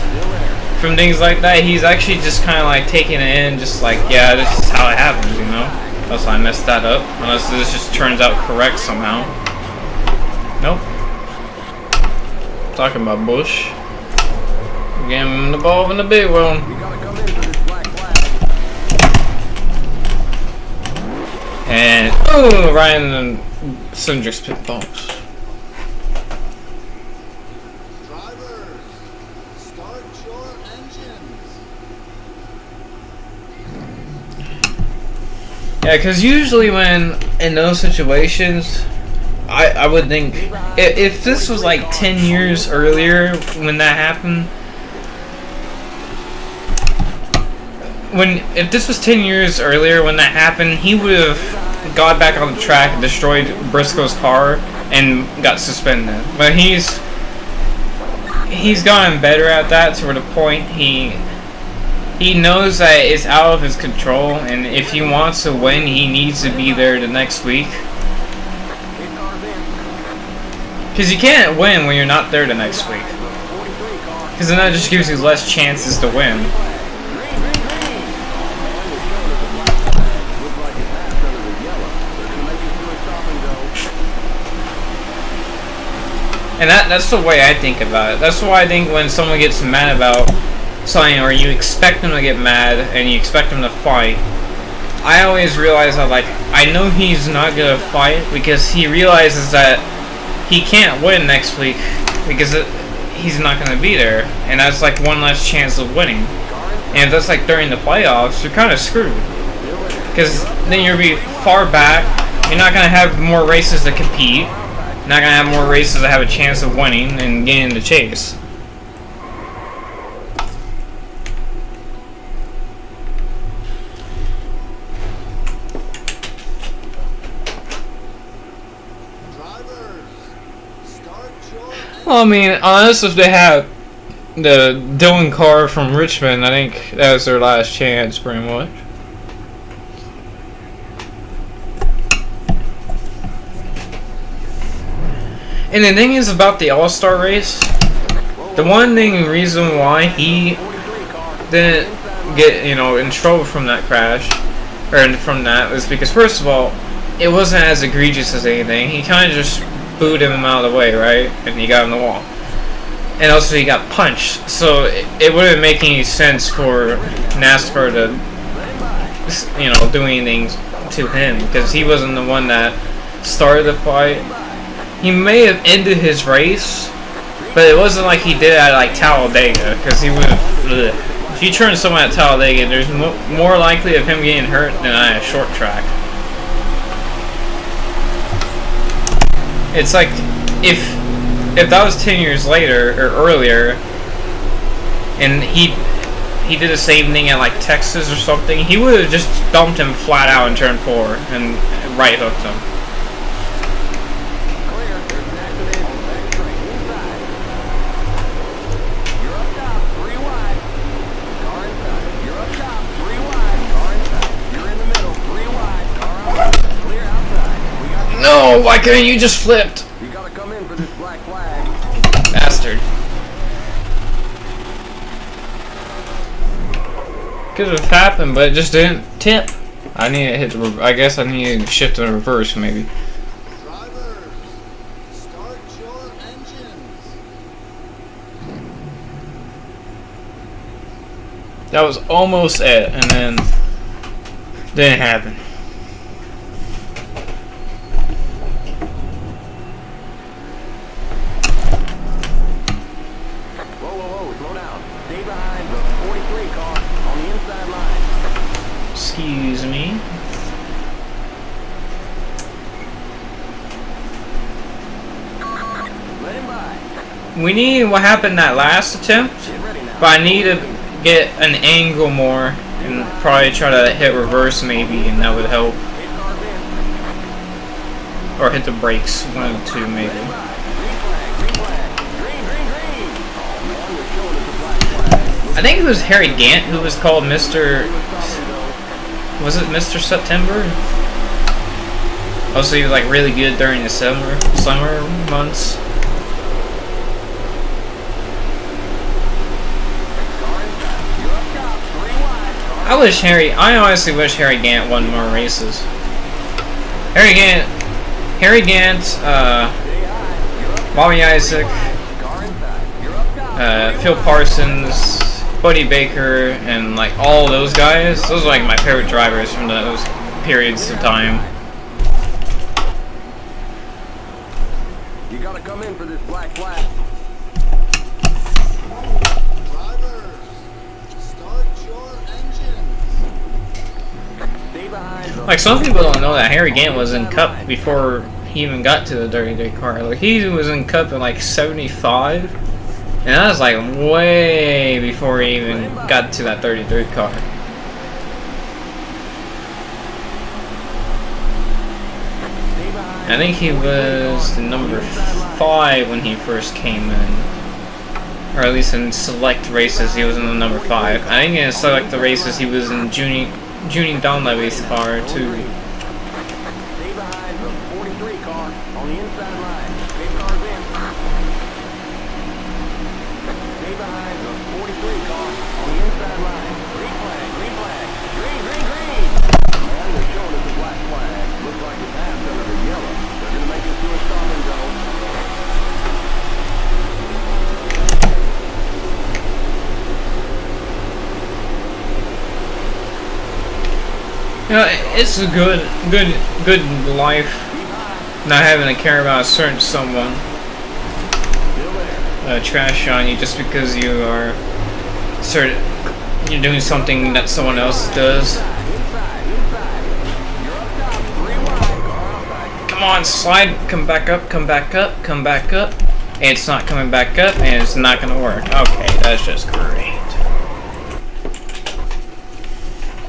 from things like that. He's actually just kind of like taking it in, just like, yeah, this is how it happens, you know. Unless I messed that up, unless this just turns out correct somehow. Nope. Talking about Bush. Getting him the ball in the big one. You gotta come in for this black flag. And oh, Ryan and Cindric's pit bumps. Drivers, start your engines. Yeah, because usually when in those situations, I would think if this was like 10 years earlier when that happened. If this was 10 years earlier when that happened, he would have got back on the track and destroyed Briscoe's car and got suspended. But he's gotten better at that to the point he knows that it's out of his control, and if he wants to win, he needs to be there the next week. Because you can't win when you're not there the next week. Because then that just gives you less chances to win. And that's the way I think about it. That's why I think when someone gets mad about something, or you expect them to get mad and you expect them to fight, I always realize that, like, I know he's not gonna fight because he realizes that he can't win next week because he's not gonna be there, and that's like one less chance of winning. And if that's like during the playoffs, you're kind of screwed because then you'll be far back. You're not gonna have more races to compete. Not gonna have more races to have a chance of winning and getting the chase. Drivers, start your engines. Well, I mean, unless if they have the Dylan car from Richmond, I think that was their last chance, pretty much. And the thing is about the All-Star race, the one reason why he didn't get, in trouble from that crash, or from that, was because, first of all, it wasn't as egregious as anything. He kind of just booed him out of the way, right? And he got on the wall. And also he got punched. So it wouldn't make any sense for NASCAR to, do anything to him, because he wasn't the one that started the fight. He may have ended his race, but it wasn't like he did at like Talladega, because he would have. If you turn someone at Talladega, there's more likely of him getting hurt than at a short track. It's like if that was 10 years later or earlier, and he did the same thing at like Texas or something, he would have just dumped him flat out in turn 4 and right hooked him. Clear outside. No, why couldn't you just flipped? You gotta come in for Could have happened, but it just didn't tip. I need to hit the. I guess I need to shift to reverse, maybe. Drivers, start your engines. That was almost it, and then didn't happen. Whoa, slow down. Stay behind the 43 car on the inside line. Excuse me. Let him by. We need what happened that last attempt, Get ready now. but I need to get an angle more and probably try to hit reverse maybe, and that would help. Hit cars in. Or hit the brakes, one of the two maybe. Let him by. Green flag. Green. Oh man, you're showing us a black flag. I think it was Harry Gant who was called Mr. Was it Mr. September? Also, he was like really good during the summer months. I honestly wish Harry Gant won more races. Harry Gant, Bobby Isaac, Phil Parsons, Buddy Baker, and like all those guys. Those are like my favorite drivers from those periods of time. You gotta come in for this black flag. Drivers, start your engines. Stay behind the Like some people don't know that Harry Gant was in Cup before he even got to the Dirty Dick car. Like he was in Cup in like '75. And that was like way before he even got to that 33 car. I think he was the number 5 when he first came in. Or at least in select races he was in the number 5. I think in select the races he was in Junie Donlevy's car too. Stay behind the 43 car on the inside line. Get cars in. Stay behind the 43 car on the inside line. Green flag. Green. Man, they're showing us a black flag. Looks like it's half under the yellow. They're gonna make us do a stop and go. You know, it's a good life not having to care about a certain someone trash on you just because you are you're doing something that someone else does. Come on, slide, come back up. And it's not coming back up, and it's not gonna work. Okay, that's just great.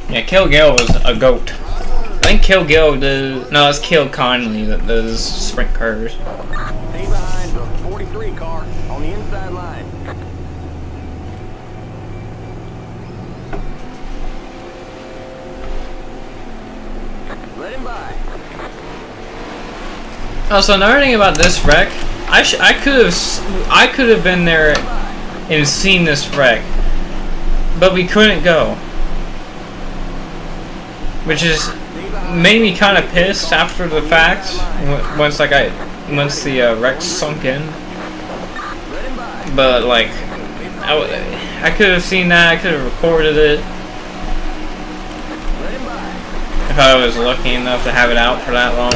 Yeah, Kill Gale was a goat. I think Kill Gale does. No, it's Kill Conley that does sprint cars. Stay behind the 43 car on the inside line. Let him by. Also, another thing about this wreck, I could have been there and seen this wreck, but we couldn't go, which is made me kind of pissed after the fact. Once the wreck sunk in, but like I could have seen that. I could have recorded it if I was lucky enough to have it out for that long.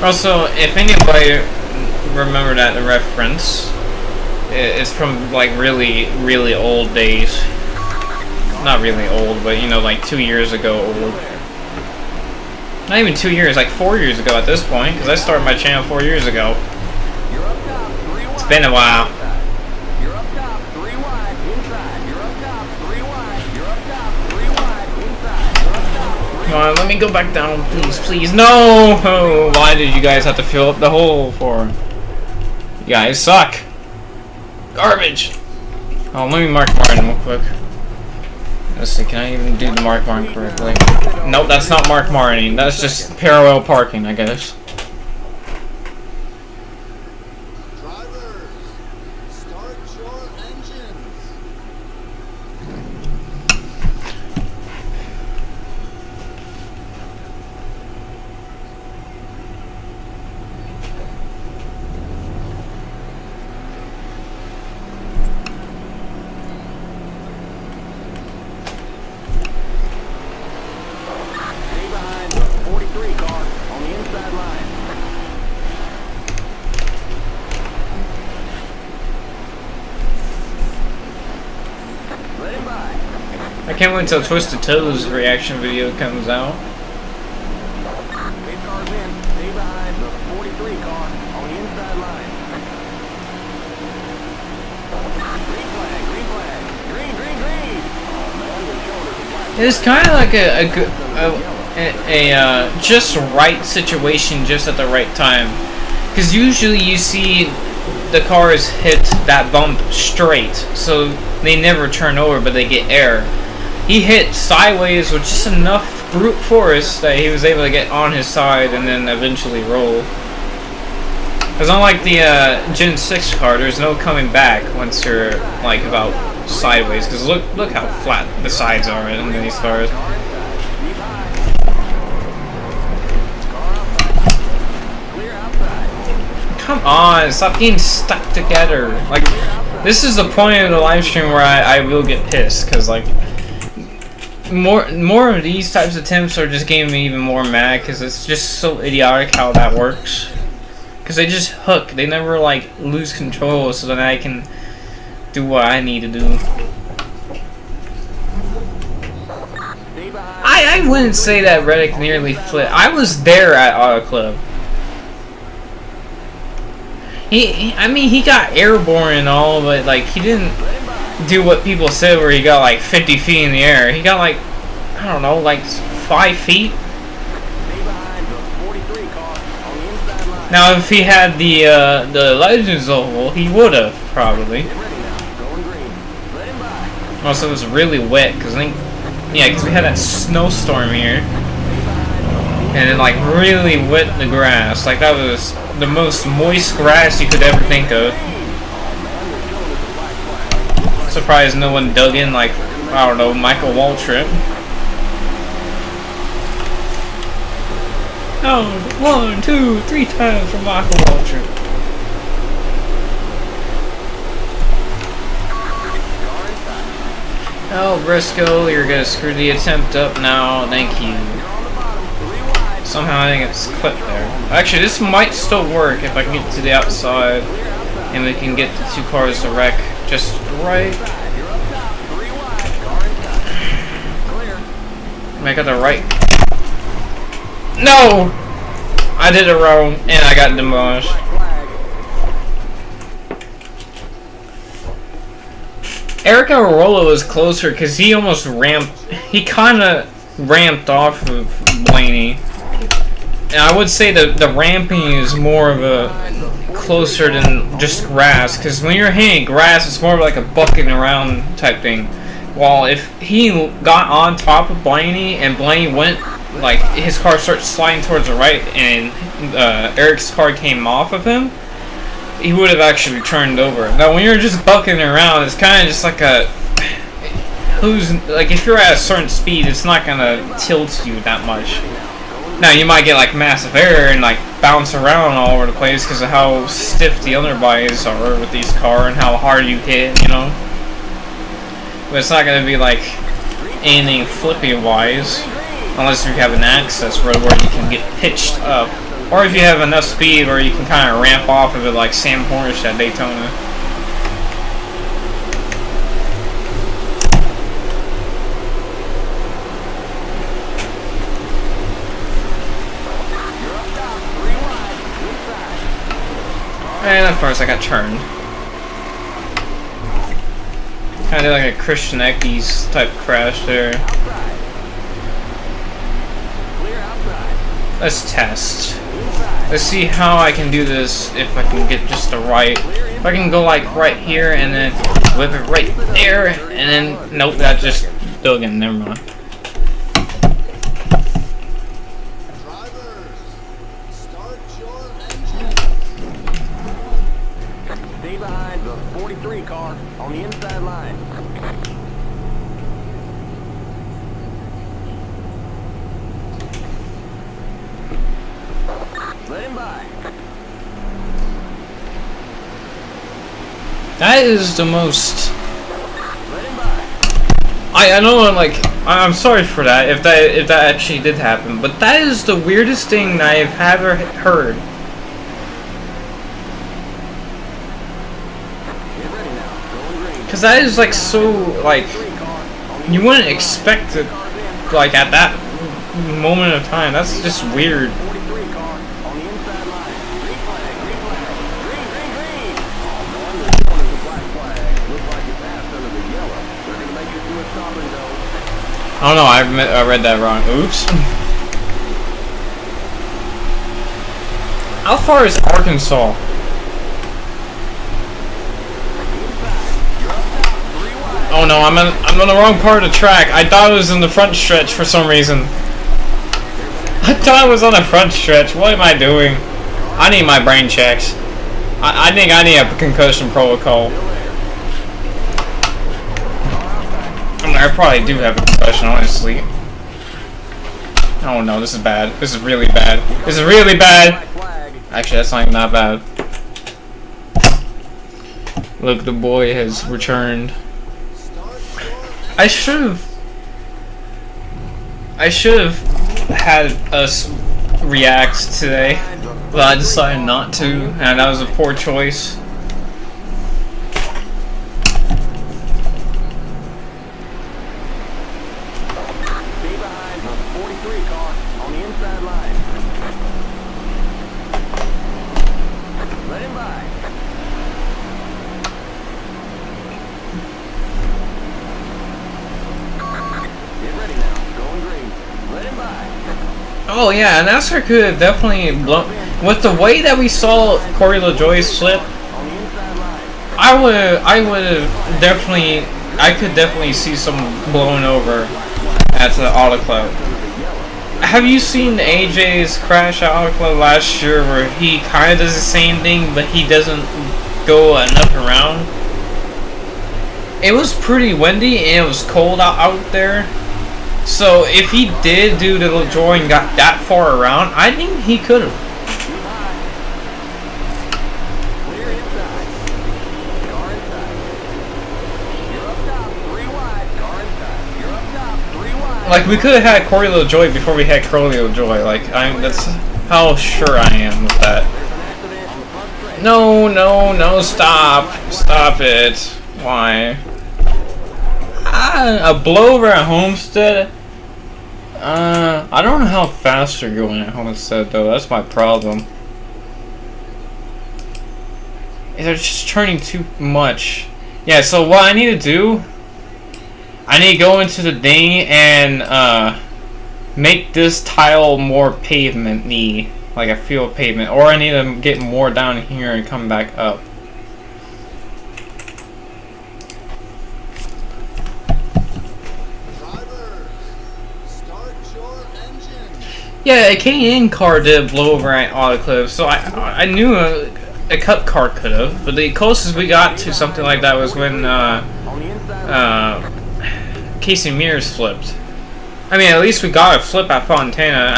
Also, if anybody remember that the reference, it's from like really old days. Not really old, but you know, like 2 years ago old. Not even 2 years, like 4 years ago at this point, because I started my channel 4 years ago. It's been a while. You're up top, 3 wide, inside. You're up top, 3 wide. You're up top, 3 wide, inside. You're up top, 3 Come on, let me go back down, please. No! Oh, why did you guys have to fill up the hole for? You guys suck. Garbage. Oh, let me mark Martin real quick. Let's see, can I even do the mark Martin correctly? Nope, that's not mark Martin. That's just parallel parking, I guess. I can't wait until Twisted Toes reaction video comes out. 8 cars in. Stay behind the 43 car on the inside line. Green flag, green flag. Green, green, green. Oh, man, your shoulders are black. It's kind of like a just right situation just at the right time. Because usually you see the cars hit that bump straight, so they never turn over, but they get air. He hit sideways with just enough brute force that he was able to get on his side and then eventually roll. Because unlike the Gen 6 car, there's no coming back once you're like about sideways. Because look how flat the sides are in these cars. Come on, stop getting stuck together. Like, this is the point of the live stream where I will get pissed, because like more of these types of attempts are just getting me even more mad, because it's just so idiotic how that works. Because they just hook, they never like lose control, so that I can do what I need to do. I wouldn't say that Reddick nearly flipped. I was there at Auto Club. I mean, he got airborne and all, but like he didn't do what people said where he got like 50 feet in the air. He got like, I don't know, like 5 feet. Now, if he had the Legends oval, he would have probably. Also, it was really wet because I think, yeah, because we had that snowstorm here, and it like really wet the grass. Like that was the most moist grass you could ever think of. Surprised no one dug in like, I don't know, Michael Waltrip. Oh, 1, 2, 3 times for Michael Waltrip. Oh, Briscoe, you're gonna screw the attempt up now. Thank you. Somehow I think it's clipped there. Actually, this might still work if I can get to the outside and we can get the 2 cars to wreck just right. I got the right. No! I did it wrong and I got demolished. Eric Almirola was closer because he almost he kind of ramped off of Blaney. And I would say that the ramping is more of a closer than just grass, because when you're hitting grass, it's more of like a bucking around type thing. While if he got on top of Blaney and Blaney went, like his car started sliding towards the right and Eric's car came off of him, he would have actually turned over. Now when you're just bucking around, it's kind of just like a if you're at a certain speed, it's not gonna tilt you that much. Now you might get like massive air and like bounce around all over the place because of how stiff the underbodies are with these cars and how hard you hit, you know. But it's not gonna be like anything flippy wise, unless you have an access road where you can get pitched up, or if you have enough speed where you can kind of ramp off of it like Sam Hornish at Daytona. And of course I got turned. Kind of like a Christian Eckes type crash there. Let's test. Let's see how I can do this if I can get just the right. If I can go like right here and then whip it right there and then nope, that just dug in. Never mind. Stay behind the 43 car on the inside line. Let him by. That is the most. Let him by. I know I'm sorry for that if that actually did happen, but that is the weirdest thing that I've ever heard. Because that is like so like You wouldn't expect it, like, at that moment of time. That's just weird. 43 car on the inside line. Green flag, green flag. Green, green, green. Oh, no wonder this one is a black flag. Looks like you passed under the yellow. They're going to make you do a stop and go. I don't know, I read that wrong. Oops. How far is Arkansas? Oh no, I'm on the wrong part of the track. I thought it was in the front stretch for some reason. I thought it was on the front stretch. What am I doing? I need my brain checks. I think I need a concussion protocol. I probably do have a concussion, honestly. Oh no, this is bad. This is really bad. This is really bad. Actually, that's not even that bad. Look, the boy has returned. I should have had us react today, but I decided not to, and that was a poor choice. Stay behind the 43 car on the inside line. Let him by. Get ready now. Going green. Let him by. Oh yeah, NASCAR could have definitely blown. With the way that we saw Corey LaJoie slip, On the inside line. I could definitely see some blowing over at the Auto Club. Have you seen AJ's crash at Auto Club last year where he kind of does the same thing, but he doesn't go enough around? It was pretty windy and it was cold out there. So if he did do the LaJoie and got that far around, I think he could have. Clear inside. Car inside. You're up top. 3 wide. Car inside. You're up top. 3 wide. Like, we could have had Corey LaJoie before we had Corey LaJoie. Like, that's how sure I am with that. There's an accident on the front stretch. No, stop. Stop it. Why? A blowover at Homestead? I don't know how fast they're going at Homestead, though. That's my problem. They're just turning too much. Yeah, so what I need to do, I need to go into the thing and make this tile more pavement-y, like I feel pavement, or I need to get more down here and come back up. Drivers, start your engines. Yeah, a Cayenne car did blow over at Auto Club, so I knew a Cup car could have, but the closest we got to something like that was when On the inside. Casey Mears flipped. I mean, at least we got a flip at Fontana.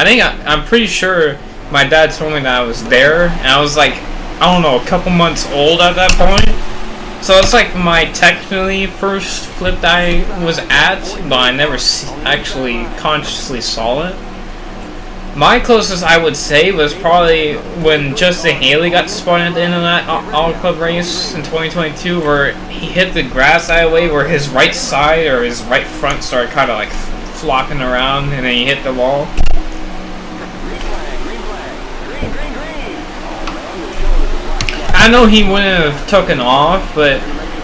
I'm pretty sure my dad told me that I was there, and I was like, I don't know, a couple months old at that point. So it's like my technically first flip that I was at, but I never actually consciously saw it. My closest, I would say, was probably when Justin Haley got spun at the end of that Auto Club race in 2022, where he hit the grass that way, where his right side or his right front started kind of like flopping around, and then he hit the wall. Green flag. Green flag. Green, green, green. Oh, man, you're showing us a black flag. I know he wouldn't have taken off, but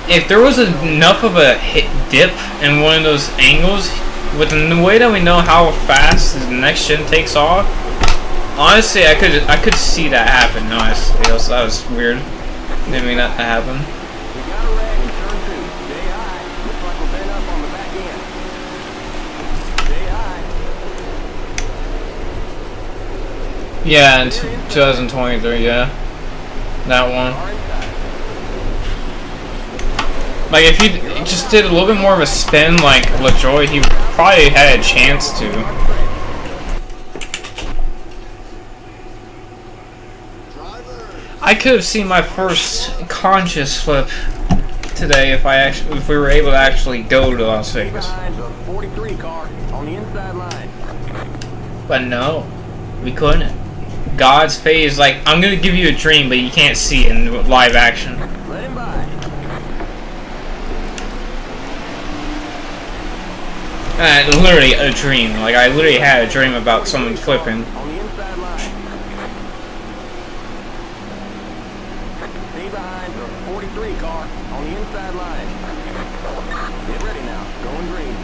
if there was enough of a hit dip in one of those angles, with the way that we know how fast the next gen takes off, honestly, I could see that happen. Honestly, so that was weird. Didn't mean that to happen. We got a red in turn 2. Stay high. Looks like we're bent up on the back end. Stay high. Yeah, in 2023, yeah, that one. Car inside. Like, if he just did a little bit more of a spin like LaJoie, he probably had a chance to. Drivers, I could have seen my first conscious flip today if we were able to actually go to Las Vegas. Behind the 43 car on the inside line. But no, we couldn't. God's phase, like, I'm gonna give you a dream, but you can't see it in live action. Let him by. Literally a dream. Like, I literally had a dream about someone flipping. On the inside line. Stay behind the 43 car on the inside line. Get ready now. Going green.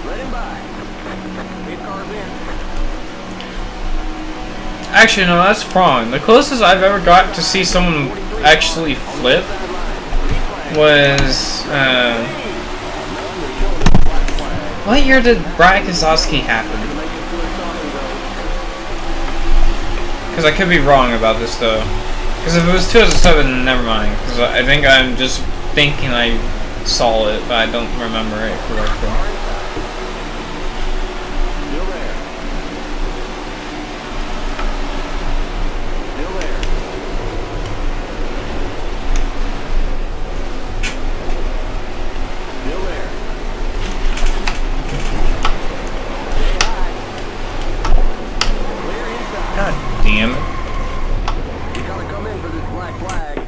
Let him by. 8 cars in. Actually, no, that's wrong. The closest I've ever got to see someone actually flip was, what year did Brad Kozlowski happen? Because I could be wrong about this, though. Because if it was 2007, never mind. Because I think I'm just thinking I saw it, but I don't remember it correctly. Damn it. You gotta come in for this black flag.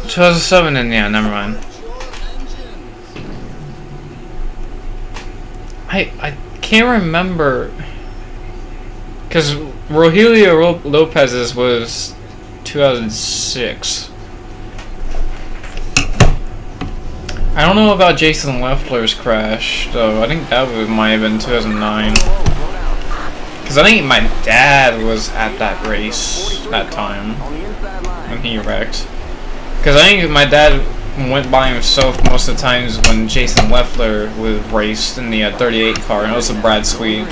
2007, and yeah, never mind. I can't remember, because Rogelio Lopez's was 2006. I don't know about Jason Leffler's crash, though. I think that might have been 2009. Because I think my dad was at that race that time when he wrecked. Because I think my dad went by himself most of the times when Jason Leffler was raced in the 38 car, and it was a Brad Sweet.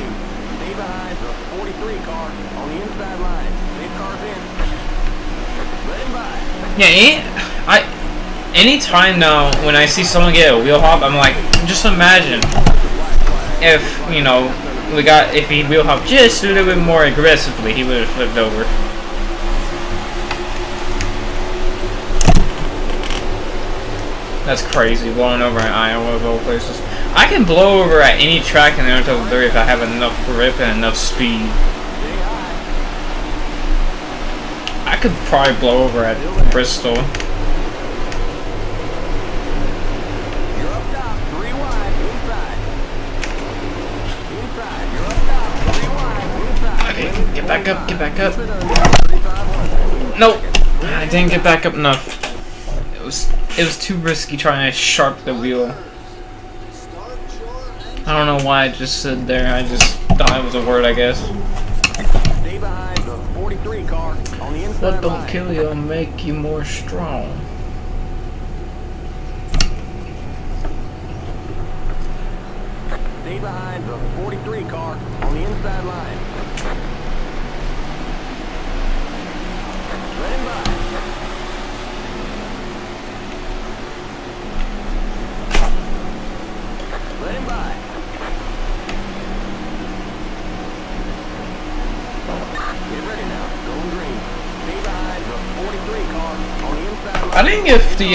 Yeah, anytime now when I see someone get a wheel hop, I'm like, just imagine if, you know, if he wheel hopped just a little bit more aggressively, he would have flipped over. That's crazy, blowing over in Iowa of all places. I can blow over at any track in the NR2003 if I have enough grip and enough speed. I could probably blow over at Bristol. Okay, get back up, get back up. Nope, I didn't get back up enough. It was too risky trying to sharp the wheel. I don't know why I just stood there. I just thought it was a word, I guess. Stay behind the 43 car on the inside What don't line. kill you will make you more strong. Stay behind the 43 car on the inside line. Let him by. Let him by. Get ready now. Going green. Stay behind the 43 car on the inside line. I think if the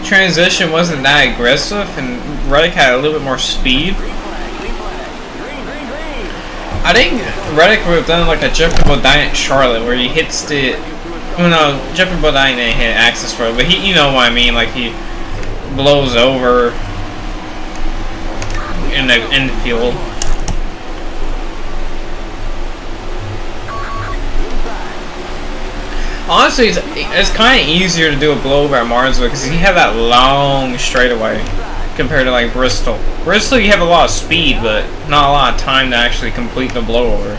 transition wasn't that aggressive and Reddick had a little bit more speed, Green flag. Green flag. Green, green, green. I think Reddick would have done like a Jeffrey Bodine at Charlotte where he hits the... Well, no, Jeffrey Bodine didn't hit access for it, but he, you know what I mean, like he blows over in the infield. Honestly, it's kind of easier to do a blowover at Martinsville because you have that long straightaway compared to like Bristol. Bristol, you have a lot of speed, but not a lot of time to actually complete the blowover.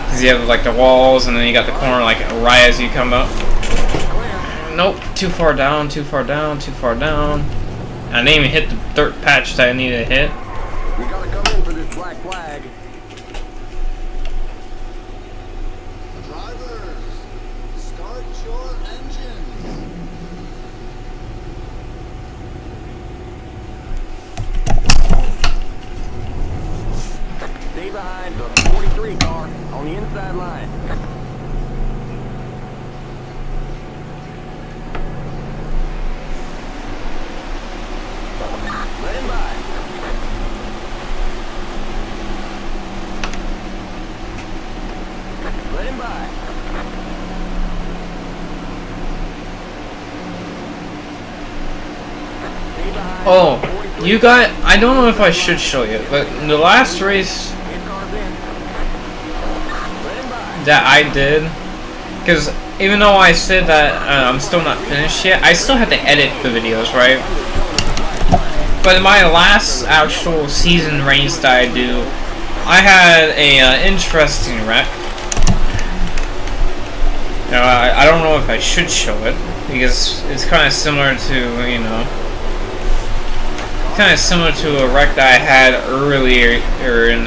Because you have like the walls, and then you got the corner like right as you come up. Nope, too far down, too far down, too far down. I didn't even hit the dirt patch that I needed to hit. We gotta come in for this black flag. Drivers, start your engines. Stay behind the 43 car on the inside line. Let him by. Let him by. Oh, you got. I don't know if I should show you, but in the last race that I did, because even though I said that I'm still not finished yet, I still have to edit the videos, right? But in my last actual season race that I do, I had a interesting wreck. Now, I don't know if I should show it, because it's kind of similar to, you know, kind of similar to a wreck that I had earlier in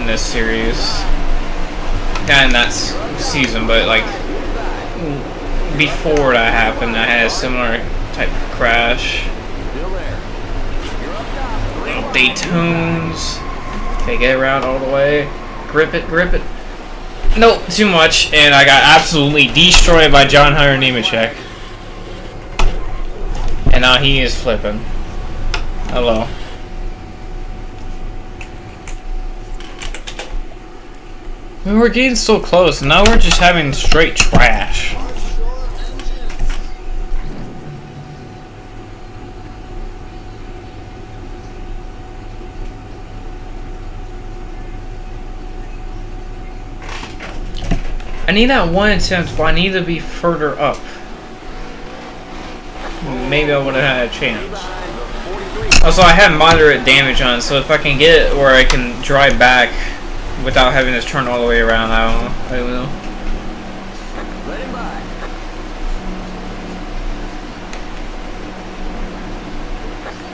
this series. Not in that season, but like before that happened, I had a similar type of crash. Little Daytoons. Okay, get around all the way. Grip it, grip it. Nope, too much, and I got absolutely destroyed by John Hunter Nemechek. And now he is flipping. Hello. We were getting so close, and now we're just having straight trash. I need that one attempt, but I need to be further up. Maybe I would have had a chance. Also, I have moderate damage on, so if I can get it where I can drive back without having to turn all the way around, I don't know. I will. Let him by.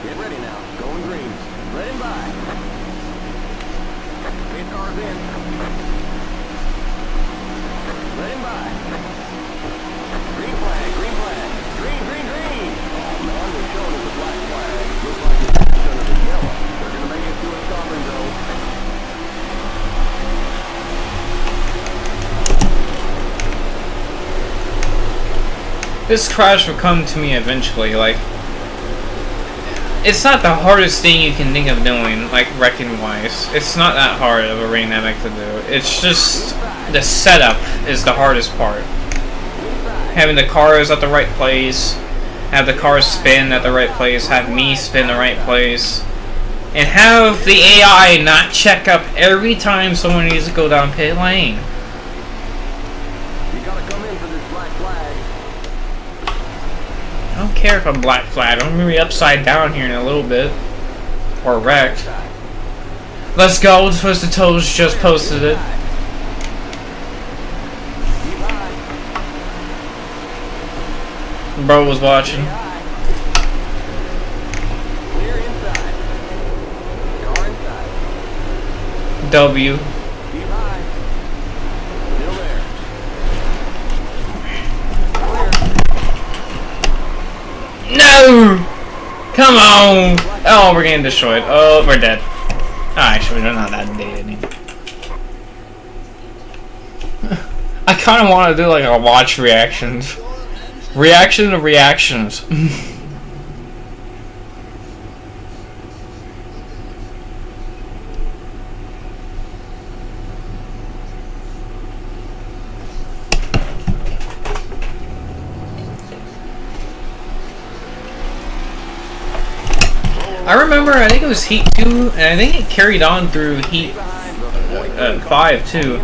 Get ready now. Going green. Let him by. Pit car's in. Let him by. Green flag, green flag. Green, green, green. Oh man, they're showing us a black flag. Looks like it's under the yellow. They're gonna make it to a stop and go. This crash will come to me eventually, like, it's not the hardest thing you can think of doing, like, wrecking-wise. It's not that hard of a dynamic to do. It's just, the setup is the hardest part. Having the cars at the right place, have the cars spin at the right place, have me spin the right place, and have the AI not check up every time someone needs to go down pit lane. You gotta come in for this black flag. I don't care if I'm black flag. I'm gonna be upside down here in a little bit. Or wrecked. Let's go. Twisted Toes just posted it. Bro was watching. Clear inside. Car inside. W. Keep high. Still there. No! Come on! Oh, we're getting destroyed. Oh, we're dead. Oh, actually, we're not that dead anymore. I kind of want to do like a watch reactions. Reaction to reactions. I remember, I think it was Heat 2, and I think it carried on through Heat 5 too.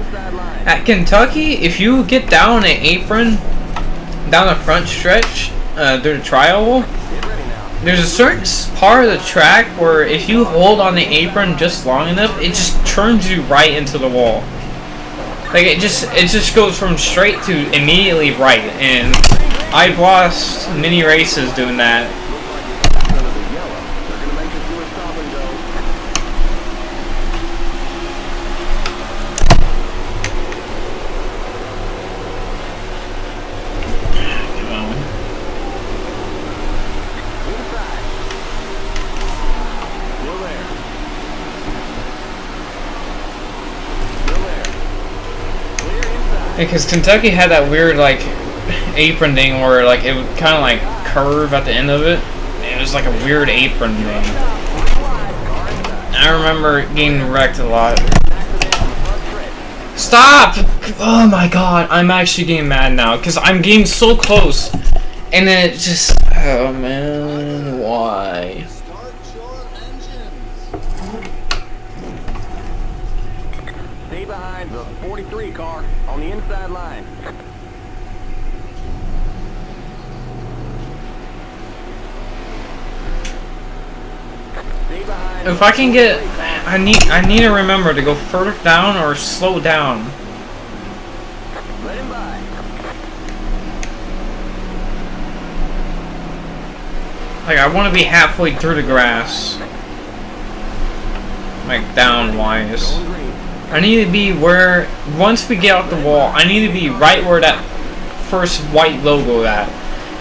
At Kentucky, if you get down an apron, down the front stretch, through the tri-oval, there's a certain part of the track where if you hold on the apron just long enough, it just turns you right into the wall. Like, it just goes from straight to immediately right, and I've lost many races doing that. Because Kentucky had that weird, like, apron thing where, like, it would kind of, like, curve at the end of it. It was like a weird apron thing. I remember getting wrecked a lot. Stop! Oh my god, I'm actually getting mad now, because I'm getting so close. And then it just, oh man, why? Start your engines. Stay behind the 43 car on the inside line. Stay behind. If I can get, I need to remember to go further down or slow down. Let him by. Like, I want to be halfway through the grass. Like, down-wise. Going green. I need to be where, once we get out the wall, I need to be right where that first white logo at.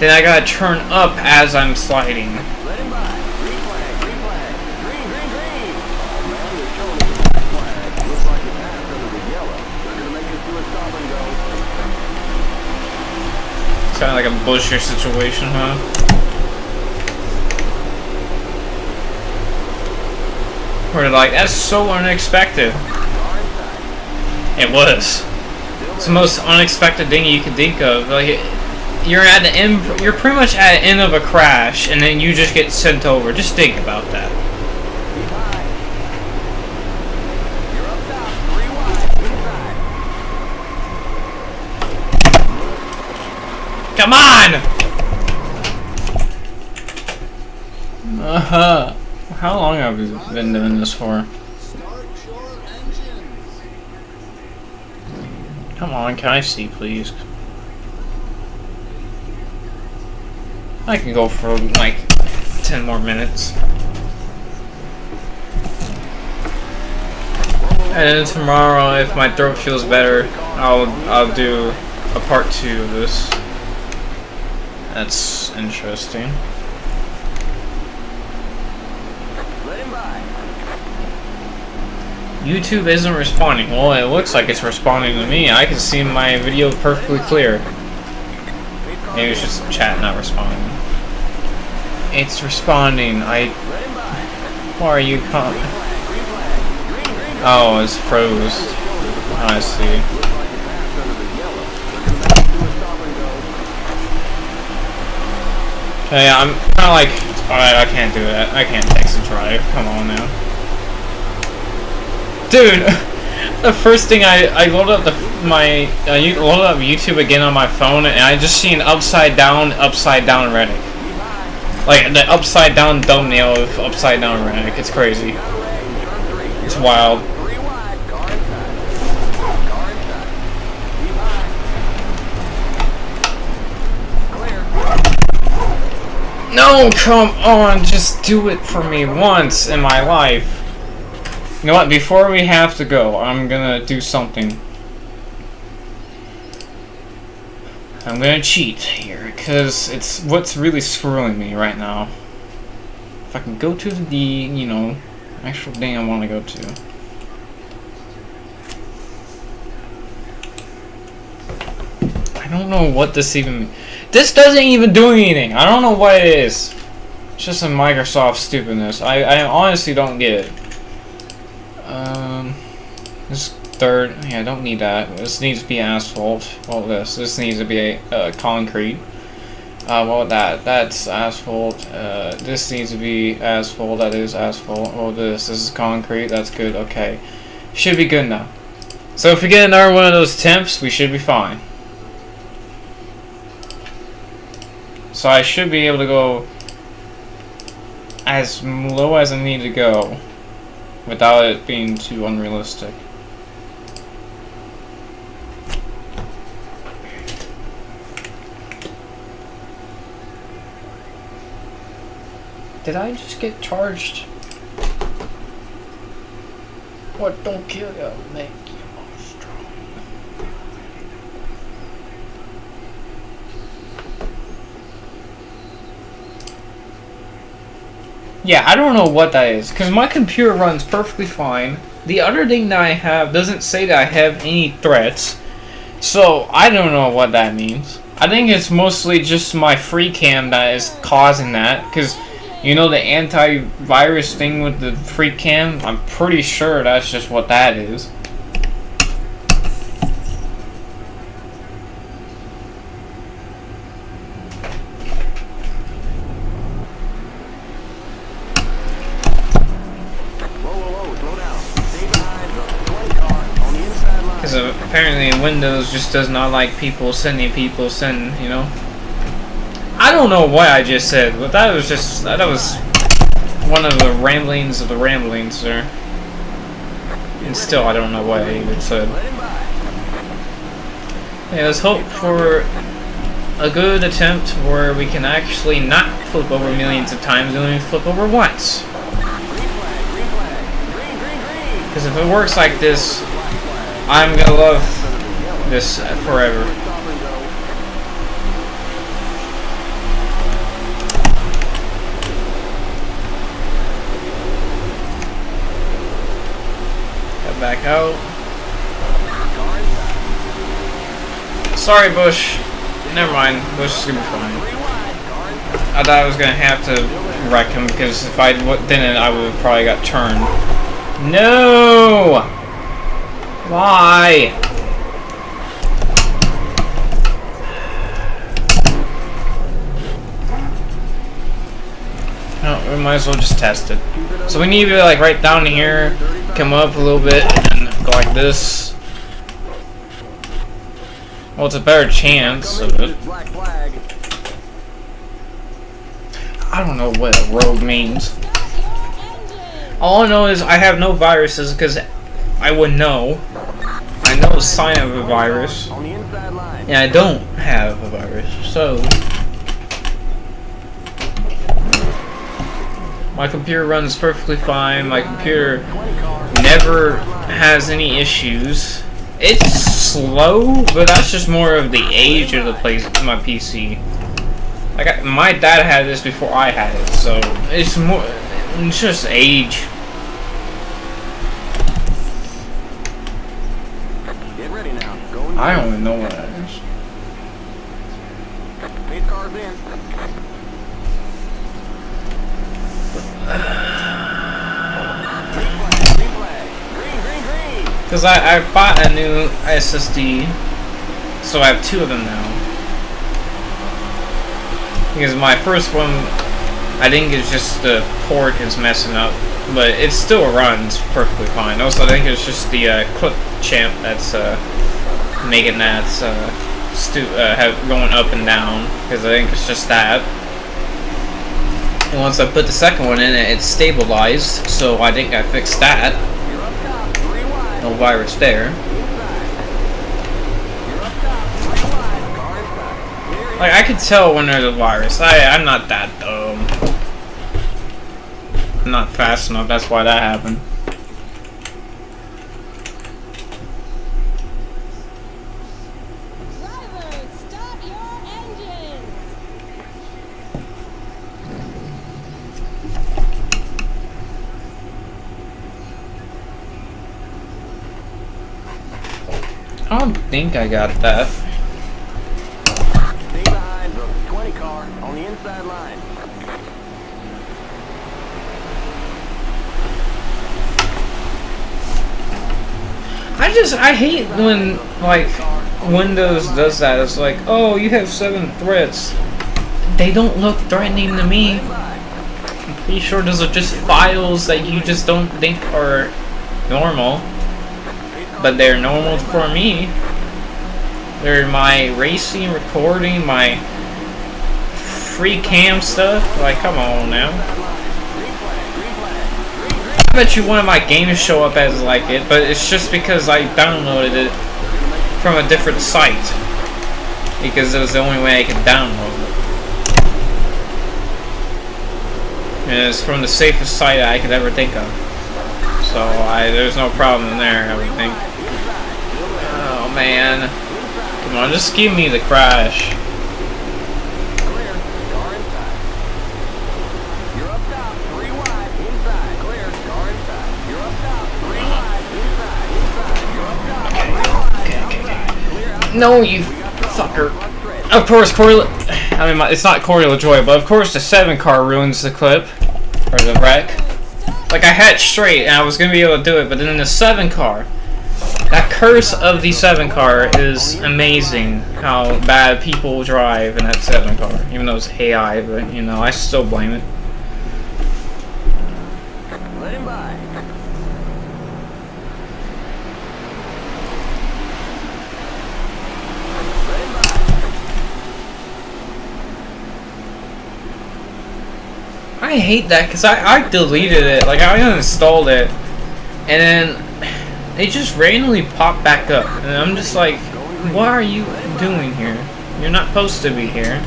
Then I gotta turn up as I'm sliding. Let him by. Green flag, green flag. Green, green, green. Oh man, they're showing us a black flag. Looks like it passed under the yellow. They're gonna make us do a stop and go. It's kind of like a Busher situation, huh? Where they're like, that's so unexpected. Car inside. It was. It's the most unexpected thing you could think of. Like, you're at the end, you're pretty much at the end of a crash, and then you just get sent over. Just think about that. Be high. You're up top. 3 wide. Inside. Come on! How long have we been doing this for? Start your engines. Come on, can I see, please? I can go for like 10 more minutes. And then tomorrow, if my throat feels better, I'll do a part 2 of this. That's interesting. Let him by. YouTube isn't responding. Well, it looks like it's responding to me. I can see my video perfectly clear. Maybe it's just chat not responding. It's responding. Let him by. Why are you Green flag, green flag. Green, green, green. Oh, it's froze. Oh, I see. Looks like it passed under the yellow. They're gonna make us do a stop and go. Okay, I'm kind of like, alright, I can't do that. I can't text and drive. Come on now. Dude, the first thing I load up load up YouTube again on my phone, and I just see an upside down Reddick. Like the upside down thumbnail of upside down Reddick. It's crazy. It's wild. 3 wide. Car inside. Car inside. Be high. Clear. No, come on, just do it for me once in my life. You know what, before we have to go, I'm gonna do something. I'm gonna cheat here, because it's what's really screwing me right now. If I can go to the, you know, actual thing I want to go to. I don't know what this even means. This doesn't even do anything. I don't know what it is. It's just some Microsoft stupidness. I honestly don't get it. This third, yeah, I don't need that. This needs to be asphalt. Well, this needs to be a concrete. Well, that's asphalt. This needs to be asphalt. That is asphalt. Oh, this is concrete. That's good. Okay, should be good now. So if we get another one of those temps, we should be fine. So I should be able to go as low as I need to go without it being too unrealistic. Did I just get charged? What don't kill you, make you more strong. Yeah, I don't know what that is, because my computer runs perfectly fine. The other thing that I have doesn't say that I have any threats, so I don't know what that means. I think it's mostly just my free cam that is causing that, because you know the antivirus thing with the free cam? I'm pretty sure that's just what that is. Apparently Windows just does not like people sending, you know. I don't know what I just said, but that was one of the ramblings of the ramblings there. And still I don't know what I even said. Yeah, let's hope for a good attempt where we can actually not flip over millions of times and only flip over once. Because if it works like this, I'm gonna love this forever. Got back out. Sorry, Bush. Never mind. Bush is gonna be fine. I thought I was gonna have to wreck him because if I didn't, I would have probably got turned. No! Why? No, we might as well just test it. So we need to be like right down here, come up a little bit, and go like this. Well, it's a better chance of it. I don't know what a rogue means. All I know is I have no viruses because I would know. I know the sign of a virus. And I don't have a virus, so my computer runs perfectly fine. My computer never has any issues. It's slow, but that's just more of the age of the my PC. My dad had this before I had it, so it's just age. Get ready now. I don't even know what that is. Eight cars in. Because I bought a new SSD, so I have two of them now. Because my first one, I think it's just the port is messing up, but it still runs perfectly fine. Also, I think it's just the clip champ that's making that going up and down, because I think it's just that. And once I put the second one in, it's stabilized, so I think I fixed that. No virus there. Like, I could tell when there's a virus. I'm not that dumb. I'm not fast enough, that's why that happened. Drivers, start your engines! I don't think I got that. Stay behind the 20 car on the inside line. I hate when, like, Windows does that. It's like, oh, you have 7 threats. They don't look threatening to me. I'm pretty sure those are just files that you just don't think are normal. But they're normal for me. They're my racing, recording, my free cam stuff. Like, come on now. I bet you one of my games show up as like it, but it's just because I downloaded it from a different site. Because it was the only way I could download it. And it's from the safest site I could ever think of. So there's no problem there, I would think. Oh man. Come on, just give me the crash. Clear. Car inside. You're up top. 3 wide. Inside. Clear. Car inside. You're up top. 3 wide. Inside. Inside. You're up top. 3 wide. Outside. Clear. Outside. No, you fucker. Of course, it's not Corey LaJoy, but of course the 7 car ruins the clip. Or the wreck. Like, I had it straight and I was going to be able to do it, but then the 7 car. That curse of the 7 car is amazing, how bad people drive in that 7 car. Even though it's AI, but, you know, I still blame it. Let him by. I hate that because I deleted it, like I uninstalled it, and then they just randomly pop back up, and I'm just like, what are you doing here? You're not supposed to be here.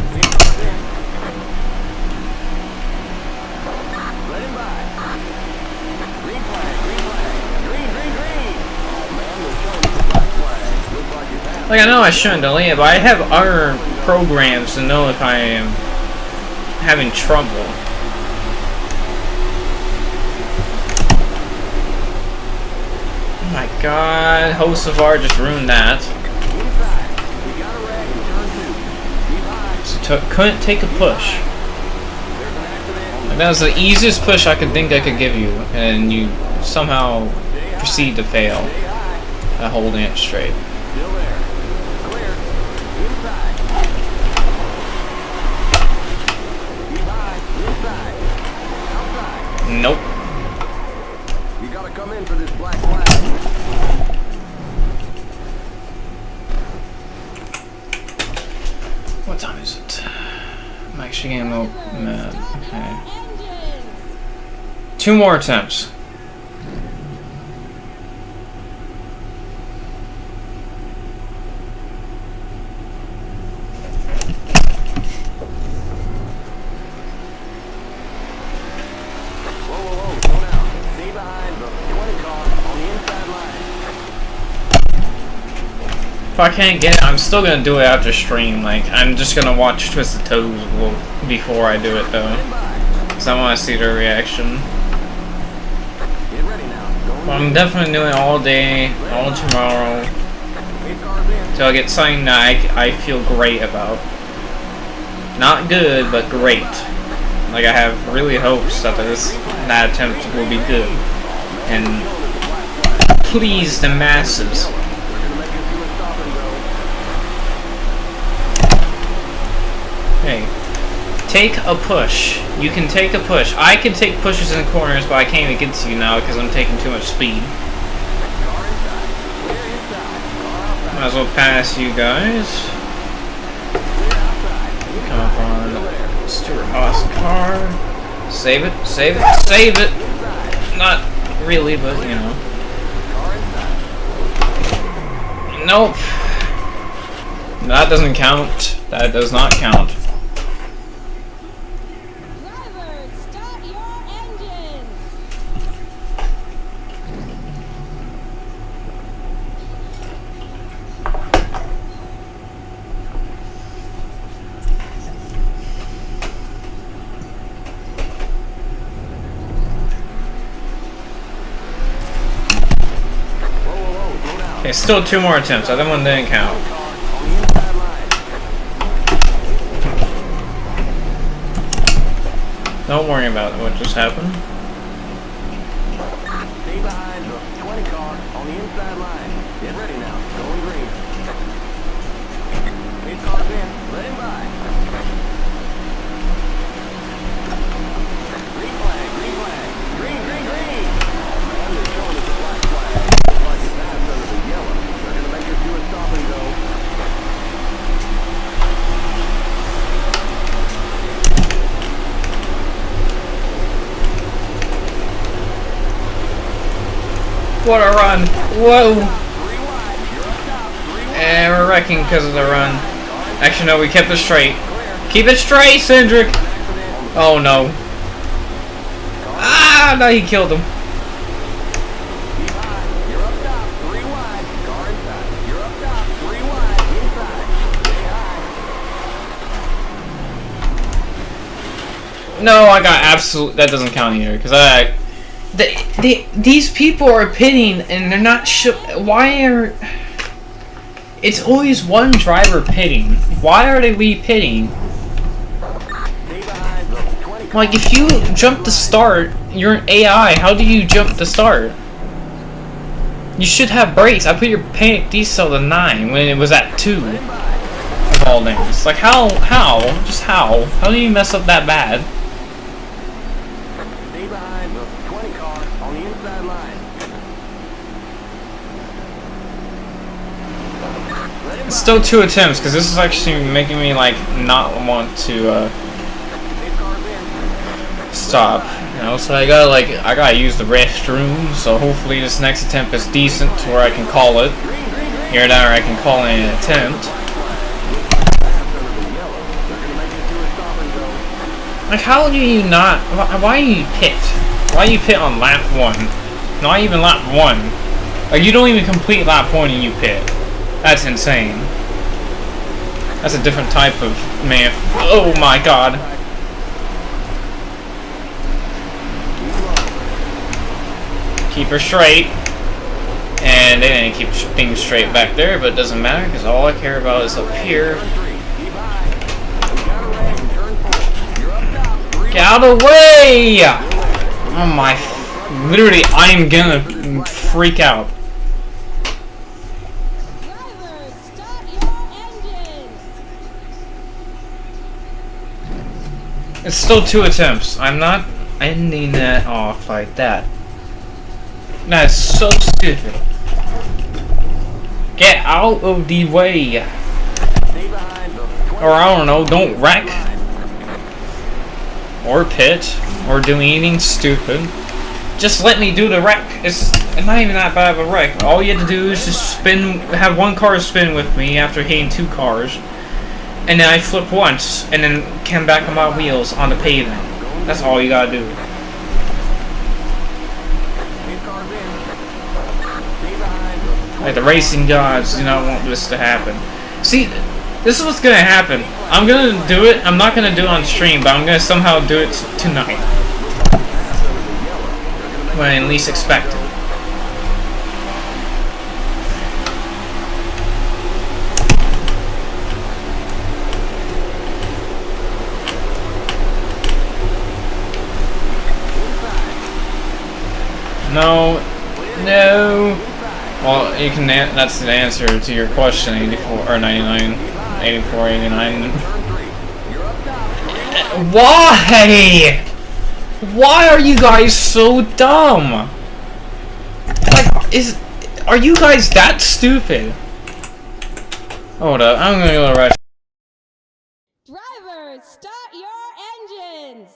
Like, I know I shouldn't delete it, but I have other programs to know if I am having trouble. Oh my god, host of R just ruined that. Couldn't take a push. Like, that was the easiest push I could think I could give you, and you somehow proceed to fail at holding it straight. Nope. You gotta come in for this black flag. What time is it? I'm actually getting a little mad. Okay. 2 more attempts. If I can't get it, I'm still gonna do it after stream. Like, I'm just gonna watch Twisted Toes before I do it, though. Because I want to see their reaction. But I'm definitely doing it all day, all tomorrow. Till I get something that I feel great about. Not good, but great. Like, I have really hopes that that attempt will be good. And please the masses. Hey, take a push. You can take a push. I can take pushes in the corners, but I can't even get to you now because I'm taking too much speed. Might as well pass you guys. Come up on Stuart Haas' car. Save it, save it, save it! Not really, but you know. Nope. That doesn't count. That does not count. Drivers, start your engines. Okay, still 2 more attempts. That one didn't count. Don't worry about what just happened. Stay behind the 20 car on the inside line. Get ready now. Going green. 8 cars in. Let him by. Green flag. Green flag. Green, green, green. Oh, man, they're showing us the black flag. Looks like it's passed under the yellow. They're going to make us do a stop and go. What a run! Whoa! And we're wrecking because of the run. Actually, no, we kept it straight. Keep it straight, Cindric! Oh no. Ah! No, he killed him. No, I got absolute. That doesn't count either, because these people are pitting and they're not why are... It's always one driver pitting. Why are they re-pitting? Like, if you jump to start, you're an AI. How do you jump to start? You should have brakes. I put your panic diesel to 9 when it was at 2. Of all names. Like, how? Just how? How do you mess up that bad? Still 2 attempts, because this is actually making me, like, not want to, stop. You know, so I gotta use the restroom. So hopefully this next attempt is decent to where I can call it. Here and there, I can call it an attempt. Like, how do you not? Why you pit? Why you pit on lap 1? Not even lap 1. Like, you don't even complete lap 1 and you pit. That's insane. That's a different type of man. Oh my god. Keep her straight. And they didn't keep things straight back there, but it doesn't matter because all I care about is up here. Get out of the way! Oh my. Literally, I'm gonna freak out. Drivers, start your engines. It's still 2 attempts. I'm not ending that off like that. That's so stupid. Get out of the way. Or I don't know, don't wreck. Or pit. Or do anything stupid. Just let me do the wreck. It's not even that bad of a wreck. All you have to do is just spin, have 1 car spin with me after hitting 2 cars. And then I flip once, and then come back on my wheels on the pavement. That's all you gotta do. Like, the racing gods do not want this to happen. See, this is what's gonna happen. I'm gonna do it. I'm not gonna do it on stream, but I'm gonna somehow do it tonight. When I least expect it. No. No. Well, you can. That's the answer to your question. 84 or 99, 84, 89. Why? Why are you guys so dumb? Like, are you guys that stupid? Hold up, I'm gonna go right. Drivers, start your engines.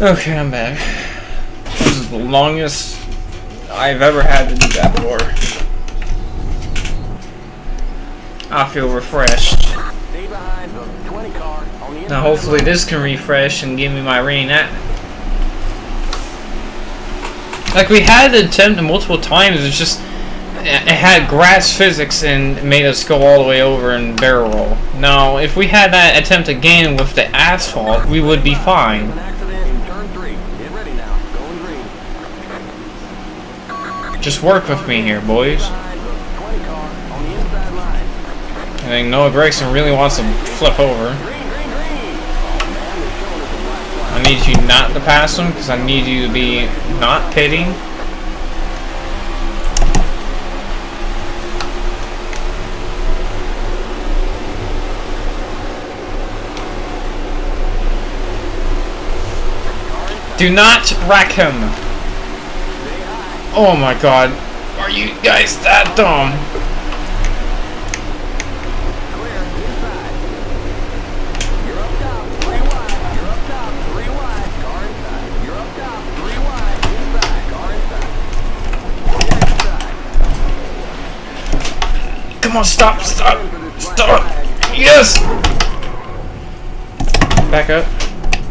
Okay, I'm back. This is the longest I've ever had to do that for. I feel refreshed. Now hopefully this can refresh and give me my rating at. Like, we had to attempt it multiple times, it's just it had grass physics and made us go all the way over and barrel roll. Now, if we had that attempt again with the asphalt, we would be fine. Just work with me here, boys. I think Noah Gregson really wants to flip over. I need you not to pass him, because I need you to be not pitting. Do not wreck him! Oh my god, are you guys that dumb? Come on, stop, stop, stop! Yes! Back up,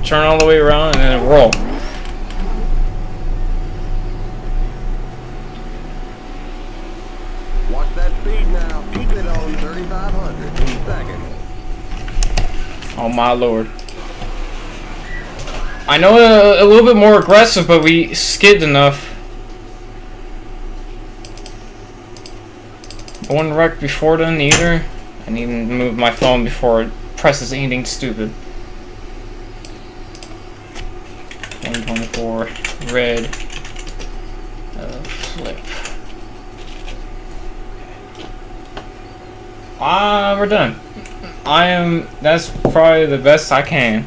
turn all the way around, and then roll. speed now. Keep it on 3,500 in seconds. Oh my lord. I know a little bit more aggressive, but we skidded enough. One wreck before then either. I need to move my phone before it presses anything stupid. 124 red flip. We're done. That's probably the best I can.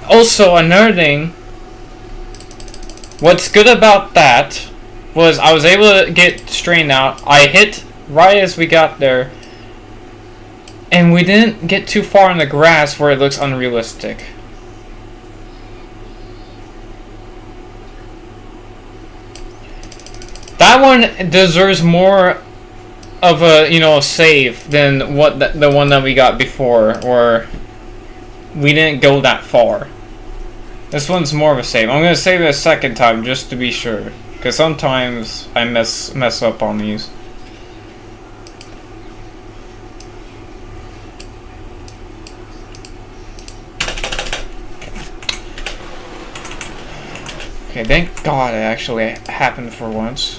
Also, another thing, what's good about that was I was able to get straightened out. I hit right as we got there, and we didn't get too far in the grass where it looks unrealistic. That one deserves more of a, save than what the one that we got before, or we didn't go that far. This one's more of a save. I'm gonna save it a second time just to be sure, because sometimes I mess up on these. Okay, thank God it actually happened for once.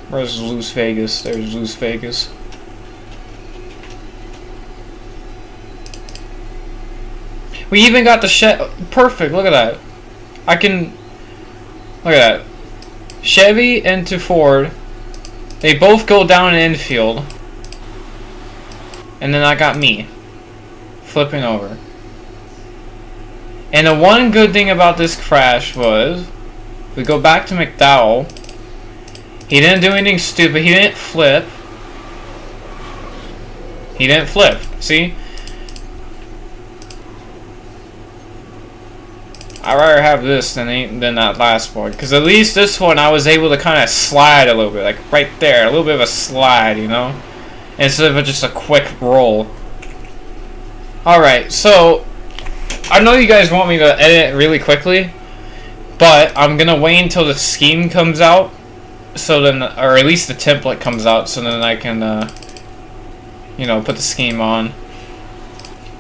Where's Las Vegas? There's Las Vegas. We even got the perfect, look at that. Look at that. Chevy into Ford. They both go down in infield. And then I got me. Flipping over. And the one good thing about this crash was, we go back to McDowell. He didn't do anything stupid. He didn't flip. See? I'd rather have this than that last one. Because at least this one I was able to kind of slide a little bit. Like right there. A little bit of a slide, instead of just a quick roll. Alright, so I know you guys want me to edit it really quickly, but I'm gonna wait until the scheme comes out, so then, or at least the template comes out, so then I can, put the scheme on,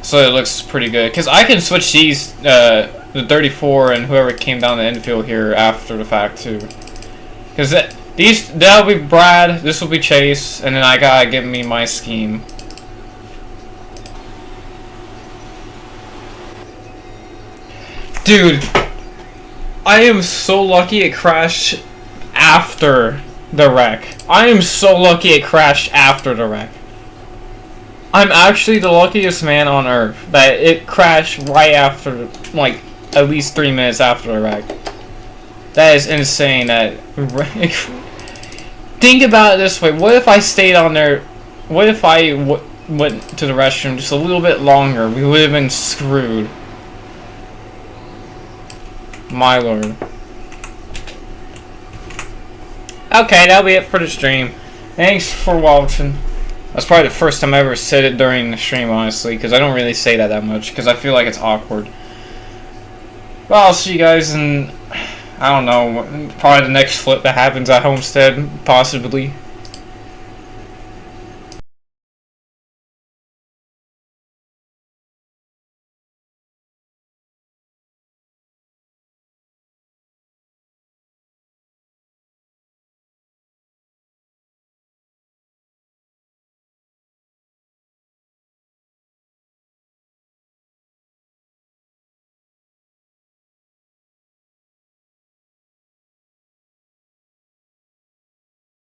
so it looks pretty good. Cause I can switch these, the 34 and whoever came down the infield here after the fact too. Cause that'll be Brad, this will be Chase, and then I gotta give me my scheme. Dude, I am so lucky it crashed after the wreck. I am so lucky it crashed after the wreck. I'm actually the luckiest man on earth that it crashed right after, like, at least 3 minutes after the wreck. That is insane. Think about it this way. What if I stayed on there? What if I went to the restroom just a little bit longer? We would have been screwed. My lord. Okay, that'll be it for the stream. Thanks for watching. That's probably the first time I ever said it during the stream, honestly, because I don't really say that much, because I feel like it's awkward. Well, I'll see you guys in, I don't know, probably the next flip that happens at Homestead, possibly.